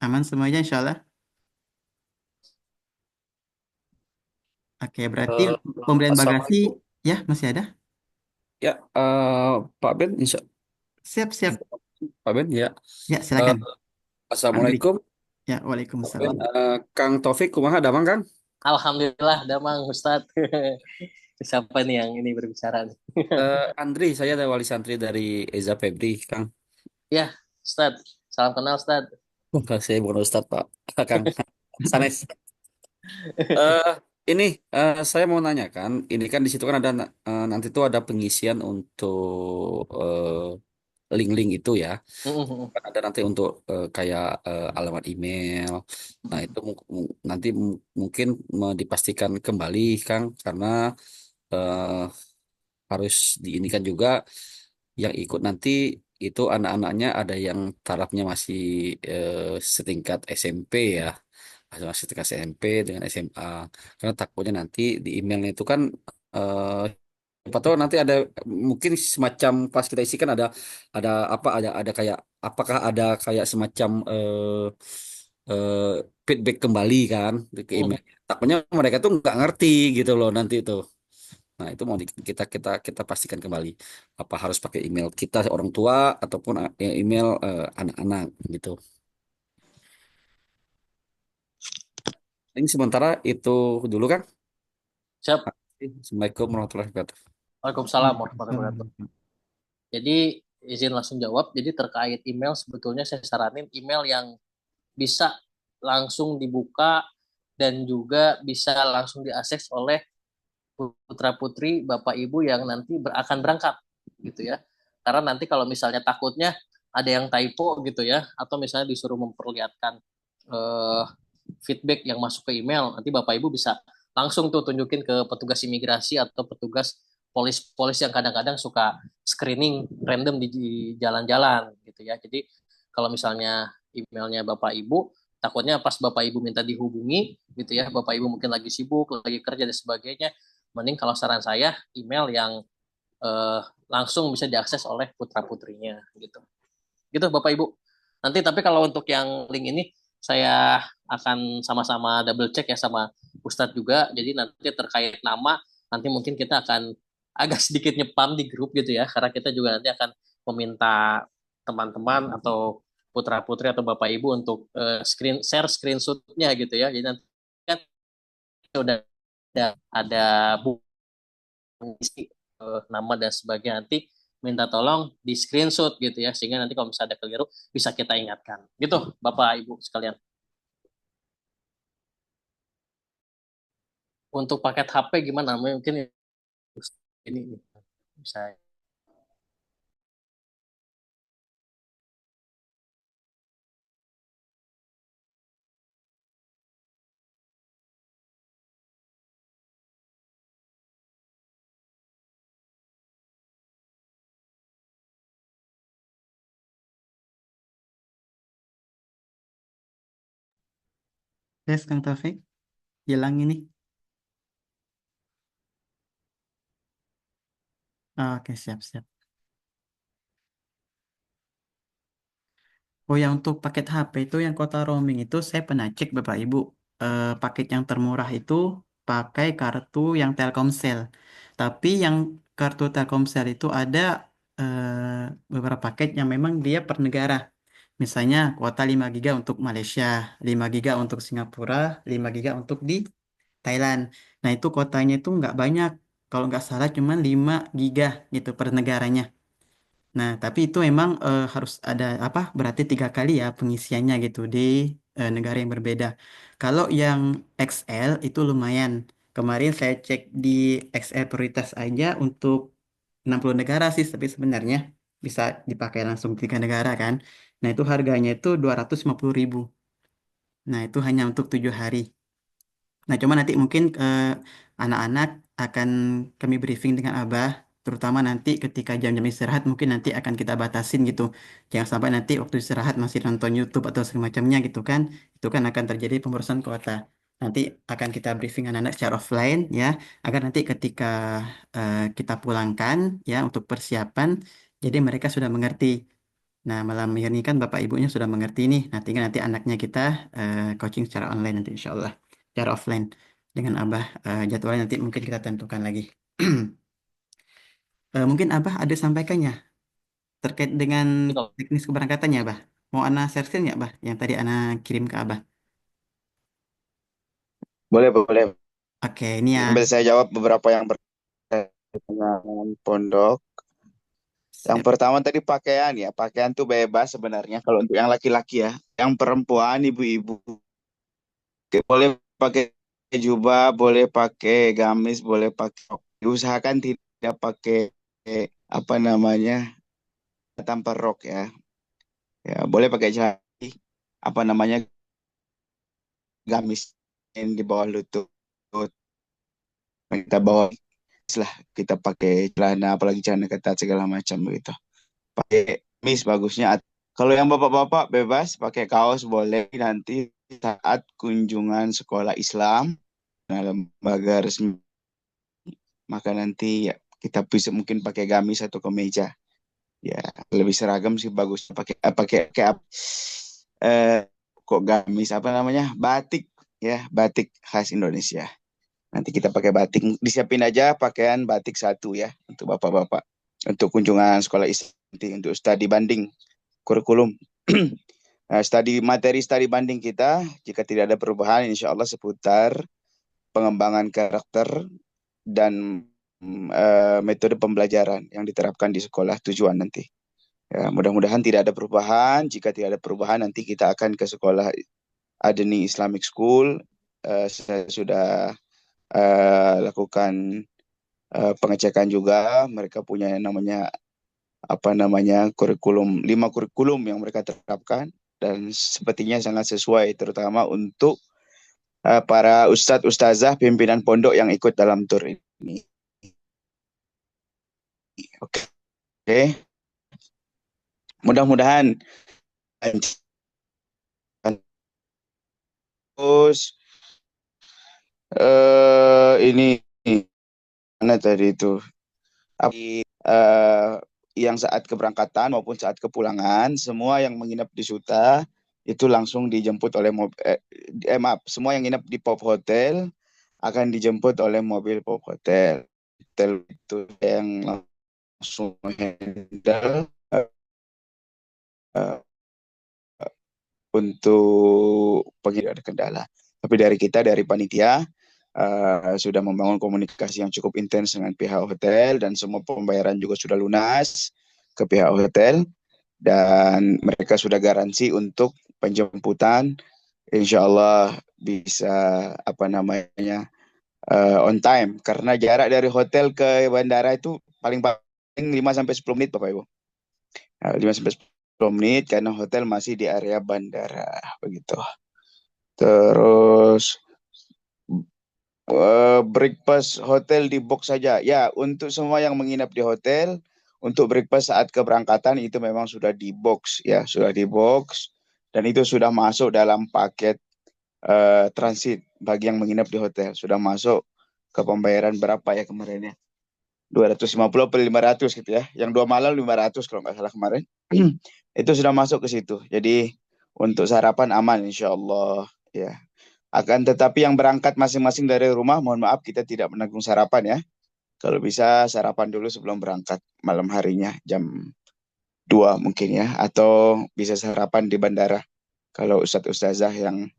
Aman semuanya insya Allah. Oke, berarti Eh, untuk pemberian bagasi Assalamualaikum. ya masih ada? Ya, Pak Ben, Siap, siap. Pak Ben, ya. Ya, Eh, silakan. Andri. Assalamualaikum, Ya, Pak Ben. Waalaikumsalam. Kang Taufik, kumaha damang Kang? Alhamdulillah, damang Ustadz. Siapa nih yang ini berbicara nih? Andri, saya ada wali santri dari Eza Febri, Kang. Ya, Ustadz. Salam kenal, Ustadz. Bukan, saya bukan Ustadz, Pak. Kang, sanes. Eh, ini saya mau nanyakan, ini kan di situ kan ada nanti tuh ada pengisian untuk link-link itu ya. Kan ada nanti untuk kayak alamat email. Nah, itu nanti mungkin mau dipastikan kembali, Kang, karena eh, harus diinikan juga yang ikut nanti itu anak-anaknya ada yang tarafnya masih eh, setingkat SMP ya, masih setingkat SMP dengan SMA. Karena takutnya nanti di emailnya itu kan siapa tahu nanti ada mungkin semacam pas kita isi kan ada apa ada kayak apakah ada kayak semacam eh, feedback kembali kan ke email. Takutnya mereka tuh nggak ngerti gitu loh nanti itu. Nah, itu mau kita pastikan kembali apa harus pakai email kita orang tua ataupun email anak-anak gitu. Ini sementara itu dulu kan. Siap. Assalamualaikum warahmatullahi wabarakatuh. Waalaikumsalam warahmatullahi wabarakatuh. Jadi izin langsung jawab. Jadi terkait email sebetulnya saya saranin email yang bisa langsung dibuka dan juga bisa langsung diakses oleh putra putri bapak ibu yang nanti akan berangkat gitu ya. Karena nanti kalau misalnya takutnya ada yang typo gitu ya, atau misalnya disuruh memperlihatkan eh, feedback yang masuk ke email, nanti bapak ibu bisa langsung tuh tunjukin ke petugas imigrasi atau petugas polis-polis yang kadang-kadang suka screening random di jalan-jalan gitu ya. Jadi kalau misalnya emailnya bapak ibu, takutnya pas bapak ibu minta dihubungi gitu ya, bapak ibu mungkin lagi sibuk, lagi kerja dan sebagainya, mending kalau saran saya email yang eh, langsung bisa diakses oleh putra putrinya gitu gitu bapak ibu. Nanti tapi kalau untuk yang link ini saya akan sama-sama double check ya sama Ustadz juga, jadi nanti terkait nama nanti mungkin kita akan agak sedikit nyepam di grup gitu ya, karena kita juga nanti akan meminta teman-teman atau putra putri atau bapak ibu untuk share screenshotnya gitu ya, jadi nanti kan udah ada isi nama dan sebagainya, nanti minta tolong di screenshot gitu ya, sehingga nanti kalau misalnya ada keliru bisa kita ingatkan gitu Bapak Ibu sekalian. Untuk paket HP gimana, mungkin ini bisa. Tes Kang Taufik, hilang ini. Oke, siap, siap. Oh ya, untuk paket HP itu yang kota roaming itu saya pernah cek Bapak Ibu. Paket yang termurah itu pakai kartu yang Telkomsel. Tapi yang kartu Telkomsel itu ada beberapa paket yang memang dia per negara. Misalnya kuota 5 giga untuk Malaysia, 5 giga untuk Singapura, 5 giga untuk di Thailand. Nah itu kuotanya itu nggak banyak. Kalau nggak salah cuma 5 giga gitu per negaranya. Nah, tapi itu memang harus ada apa? Berarti 3 kali ya pengisiannya gitu di negara yang berbeda. Kalau yang XL itu lumayan. Kemarin saya cek di XL prioritas aja untuk 60 negara sih, tapi sebenarnya bisa dipakai langsung 3 negara kan. Nah, itu harganya itu 250.000. Nah, itu hanya untuk 7 hari. Nah, cuma nanti mungkin anak-anak akan kami briefing dengan Abah. terutama nanti ketika jam-jam istirahat mungkin nanti akan kita batasin gitu. Jangan sampai nanti waktu istirahat masih nonton YouTube atau semacamnya gitu kan. Itu kan akan terjadi pemborosan kuota. Nanti akan kita briefing anak-anak secara offline ya, agar nanti ketika kita pulangkan ya untuk persiapan, jadi mereka sudah mengerti. Nah, malam ini kan Bapak Ibunya sudah mengerti nih. Nah, tinggal nanti anaknya kita coaching secara online nanti insya Allah. Secara offline. Dengan Abah jadwalnya nanti mungkin kita tentukan lagi. Mungkin Abah ada sampaikannya terkait dengan Gitu. teknis keberangkatannya, Abah. Mau Ana share screen nggak, Abah? Yang tadi Ana kirim ke Abah. Boleh, boleh. Oke, ini ya. Sambil saya jawab beberapa yang berkaitan dengan pondok. Yang Siap. pertama tadi pakaian ya. Pakaian tuh bebas sebenarnya kalau untuk yang laki-laki ya. Yang perempuan, ibu-ibu, boleh pakai jubah, boleh pakai gamis, boleh pakai rok. Diusahakan tidak pakai apa namanya tanpa rok ya. Ya, boleh pakai apa namanya gamis yang di bawah lutut. Kita bawa lah, kita pakai celana apalagi celana ketat segala macam begitu. Pakai gamis bagusnya. Kalau yang bapak-bapak bebas pakai kaos boleh nanti saat kunjungan sekolah Islam, lembaga resmi, maka nanti ya, kita bisa mungkin pakai gamis atau kemeja. Ya, lebih seragam sih bagus. Pakai eh kok gamis apa namanya? Batik ya, batik khas Indonesia. Nanti kita pakai batik, disiapin aja pakaian batik satu ya untuk bapak-bapak. Untuk kunjungan sekolah Islam nanti untuk studi banding kurikulum. Nah, studi banding kita jika tidak ada perubahan insya Allah seputar pengembangan karakter dan metode pembelajaran yang diterapkan di sekolah tujuan nanti. Ya, mudah-mudahan tidak ada perubahan. Jika tidak ada perubahan nanti kita akan ke sekolah Adeni Islamic School. Saya sudah lakukan pengecekan juga. Mereka punya yang namanya apa namanya kurikulum 5 kurikulum yang mereka terapkan dan sepertinya sangat sesuai terutama untuk para ustadz ustazah pimpinan pondok yang ikut dalam tur ini. Oke, mudah-mudahan terus ini mana tadi itu yang saat keberangkatan maupun saat kepulangan semua yang menginap di Suta itu langsung dijemput oleh maaf, semua yang nginap di Pop Hotel akan dijemput oleh mobil Pop Hotel. Hotel itu yang langsung handle untuk pengiriman ada kendala. Tapi dari kita, dari panitia, sudah membangun komunikasi yang cukup intens dengan pihak hotel dan semua pembayaran juga sudah lunas ke pihak hotel dan mereka sudah garansi untuk penjemputan insya Allah bisa apa namanya on time karena jarak dari hotel ke bandara itu paling 5-10 menit Bapak Ibu. 5-10 menit karena hotel masih di area bandara begitu. Terus breakfast hotel di box saja. Ya, untuk semua yang menginap di hotel, untuk breakfast saat keberangkatan itu memang sudah di box ya, sudah di box dan itu sudah masuk dalam paket transit bagi yang menginap di hotel. Sudah masuk ke pembayaran berapa ya kemarin ya? 250 atau 500 gitu ya. Yang 2 malam 500 kalau nggak salah kemarin. Itu sudah masuk ke situ. Jadi untuk sarapan aman insya Allah ya. Akan tetapi yang berangkat masing-masing dari rumah, mohon maaf kita tidak menanggung sarapan ya. Kalau bisa sarapan dulu sebelum berangkat malam harinya jam 2 mungkin ya. Atau bisa sarapan di bandara. Kalau Ustadz Ustazah yang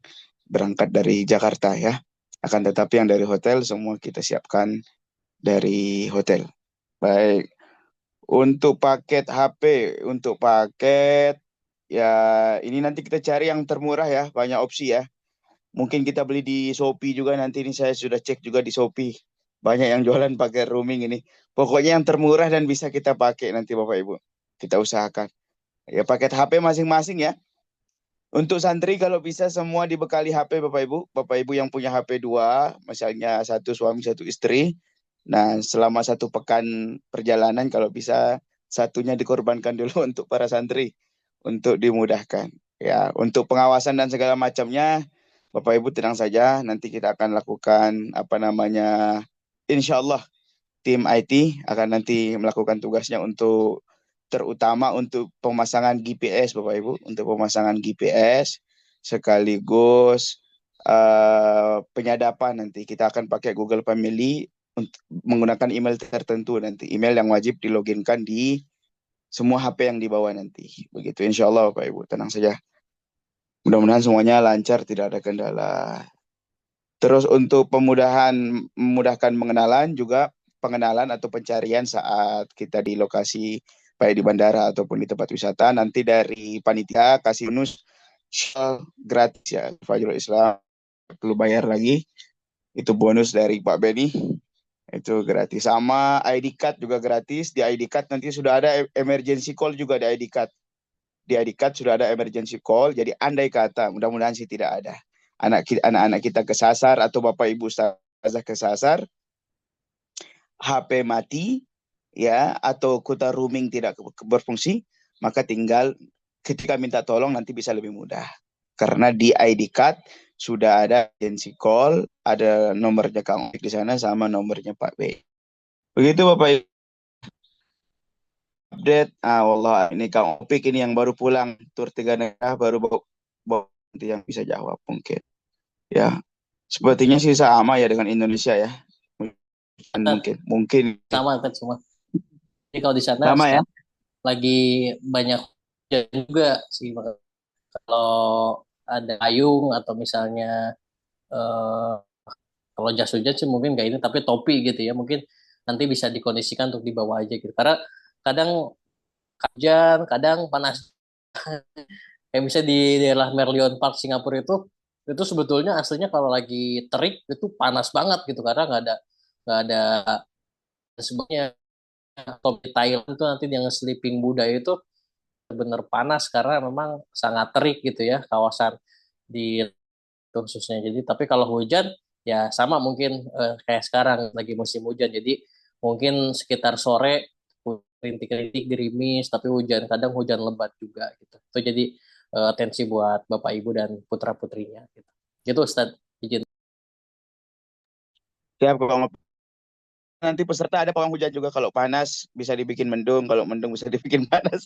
berangkat dari Jakarta ya. Akan tetapi yang dari hotel semua kita siapkan dari hotel. Baik. Untuk paket HP, untuk paket ya ini nanti kita cari yang termurah ya. Banyak opsi ya. Mungkin kita beli di Shopee juga nanti ini saya sudah cek juga di Shopee. Banyak yang jualan pakai roaming ini. Pokoknya yang termurah dan bisa kita pakai nanti Bapak Ibu. Kita usahakan. Ya paket HP masing-masing ya. Untuk santri kalau bisa semua dibekali HP Bapak Ibu. Bapak Ibu yang punya HP 2, misalnya satu suami satu istri, Nah, selama 1 pekan perjalanan kalau bisa satunya dikorbankan dulu untuk para santri untuk dimudahkan. Ya, untuk pengawasan dan segala macamnya, Bapak Ibu tenang saja. Nanti kita akan lakukan apa namanya, insya Allah tim IT akan nanti melakukan tugasnya untuk terutama untuk pemasangan GPS, Bapak Ibu, untuk pemasangan GPS sekaligus penyadapan. Nanti kita akan pakai Google Family untuk menggunakan email tertentu, nanti email yang wajib diloginkan di semua HP yang dibawa nanti. Begitu insya Allah, Bapak Ibu, tenang saja. Mudah-mudahan semuanya lancar, tidak ada kendala. Terus untuk memudahkan pengenalan atau pencarian saat kita di lokasi baik di bandara ataupun di tempat wisata, nanti dari panitia kasih bonus gratis ya, Fajrul Islam, perlu bayar lagi. Itu bonus dari Pak Beni, itu gratis. Sama ID card juga gratis. Di ID card nanti sudah ada emergency call juga di ID card. Di ID card sudah ada emergency call, jadi andai kata, mudah-mudahan sih tidak ada, anak-anak kita kesasar atau Bapak Ibu ustazah kesasar, HP mati, ya, atau kuota roaming tidak berfungsi, maka tinggal ketika minta tolong nanti bisa lebih mudah. Karena di ID card sudah ada emergency call, ada nomornya Kang Opik di sana sama nomornya Pak B. Begitu Bapak Ibu. Update, wallah ini Kang Opik ini yang baru pulang tur 3 negara, baru nanti yang bisa jawab mungkin. Ya, sepertinya sih sama ya dengan Indonesia ya. Mungkin Sama kan semua. Jadi kalau di sana sama ya. lagi banyak hujan juga sih. Kalau ada payung atau misalnya kalau jas hujan sih mungkin nggak ini, tapi topi gitu ya, mungkin nanti bisa dikondisikan untuk dibawa aja gitu. Karena kadang hujan, kadang panas. Kayak misalnya di daerah Merlion Park Singapura itu sebetulnya aslinya kalau lagi terik itu panas banget gitu, karena nggak ada sebabnya. Atau di Thailand itu nanti yang Sleeping Buddha itu benar panas karena memang sangat terik gitu ya kawasan di khususnya. Jadi tapi kalau hujan ya sama mungkin kayak sekarang lagi musim hujan. Jadi mungkin sekitar sore rintik-rintik gerimis tapi hujan, kadang hujan lebat juga gitu. Itu jadi atensi buat Bapak Ibu dan putra-putrinya gitu. Gitu Ustaz, izin. Siap kalau nanti peserta ada pawang hujan juga, kalau panas bisa dibikin mendung, kalau mendung bisa dibikin panas.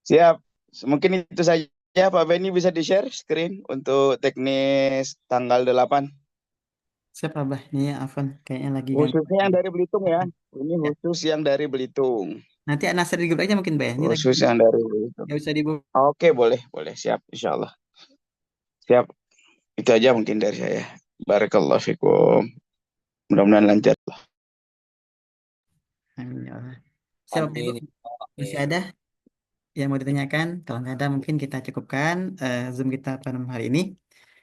Siap. Mungkin itu saja Pak Beni, bisa di-share screen untuk teknis tanggal 8. Siapa Abah? Ini ya Afan kayaknya lagi Khususnya yang dari Belitung ya. Ini Ya. khusus yang dari Belitung. Nanti Nasir di grup aja mungkin Mbak ya. Ini lagi Khusus yang dari Belitung. nggak bisa dibuka. Oke, boleh. Siap, insya Allah. Siap. Itu aja mungkin dari saya. Barakallahu fikum. Mudah-mudahan lancar. Amin ya Allah. Siapa Ibu? Amin. Masih ada yang mau ditanyakan? Kalau nggak ada mungkin kita cukupkan Zoom kita pada malam hari ini.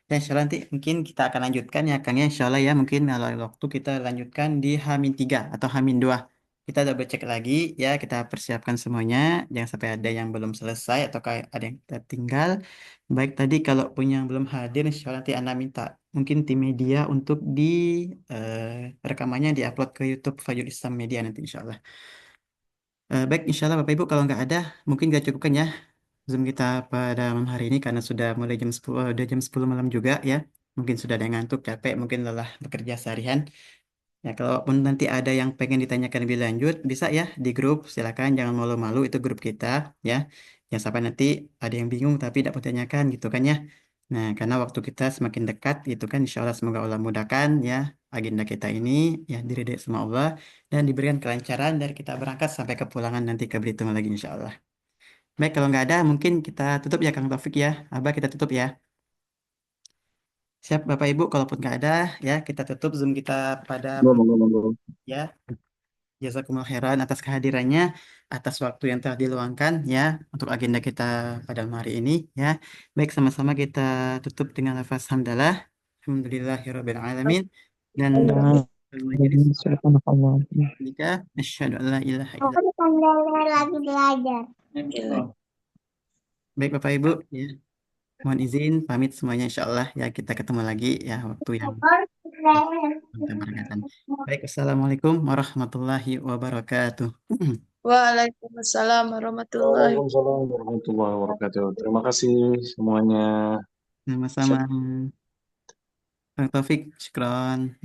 Dan insya Allah nanti mungkin kita akan lanjutkan ya Kang ya. Insya Allah ya mungkin kalau waktu kita lanjutkan di H-3 atau H-2. Kita double cek lagi ya, kita persiapkan semuanya. Jangan sampai ada yang belum selesai atau kayak ada yang tertinggal. Baik tadi kalau punya yang belum hadir, insya Allah nanti Anda minta mungkin tim media untuk di rekamannya diupload ke YouTube Fajrul Islam Media nanti insya Allah. Baik, insya Allah Bapak Ibu kalau nggak ada mungkin nggak cukupkan ya Zoom kita pada malam hari ini karena sudah mulai jam 10, udah jam 10 malam juga ya. Mungkin sudah ada yang ngantuk, capek, mungkin lelah bekerja seharian. Ya, kalaupun nanti ada yang pengen ditanyakan lebih lanjut, bisa ya di grup, silakan jangan malu-malu, itu grup kita ya. Jangan sampai nanti ada yang bingung tapi tidak mau tanyakan gitu kan ya. Nah, karena waktu kita semakin dekat itu kan insya Allah semoga Allah mudahkan ya agenda kita ini ya diridhoi sama Allah dan diberikan kelancaran dari kita berangkat sampai kepulangan nanti ke Belitung lagi insya Allah. Baik, kalau nggak ada, mungkin kita tutup ya, Kang Taufik ya. Abah, kita tutup ya. Siap, Bapak Ibu, kalaupun nggak ada, ya kita tutup Zoom kita pada Monggo. ya. Jazakumullah khairan atas kehadirannya, atas waktu yang telah diluangkan ya untuk agenda kita pada malam hari ini ya. Baik, sama-sama kita tutup dengan lafaz hamdalah. Alhamdulillahirabbil alamin dan majelis nikah asyhadu an la ilaha illallah. Lagi belajar. Baik, Bapak Ibu ya. Mohon izin pamit semuanya insya Allah ya kita ketemu lagi ya waktu yang Wabarakatuh. Baik, Assalamualaikum warahmatullahi wabarakatuh. Waalaikumsalam warahmatullahi Waalaikumsalam warahmatullahi wabarakatuh. Terima kasih semuanya. Sama-sama. Bang Taufik, syukron.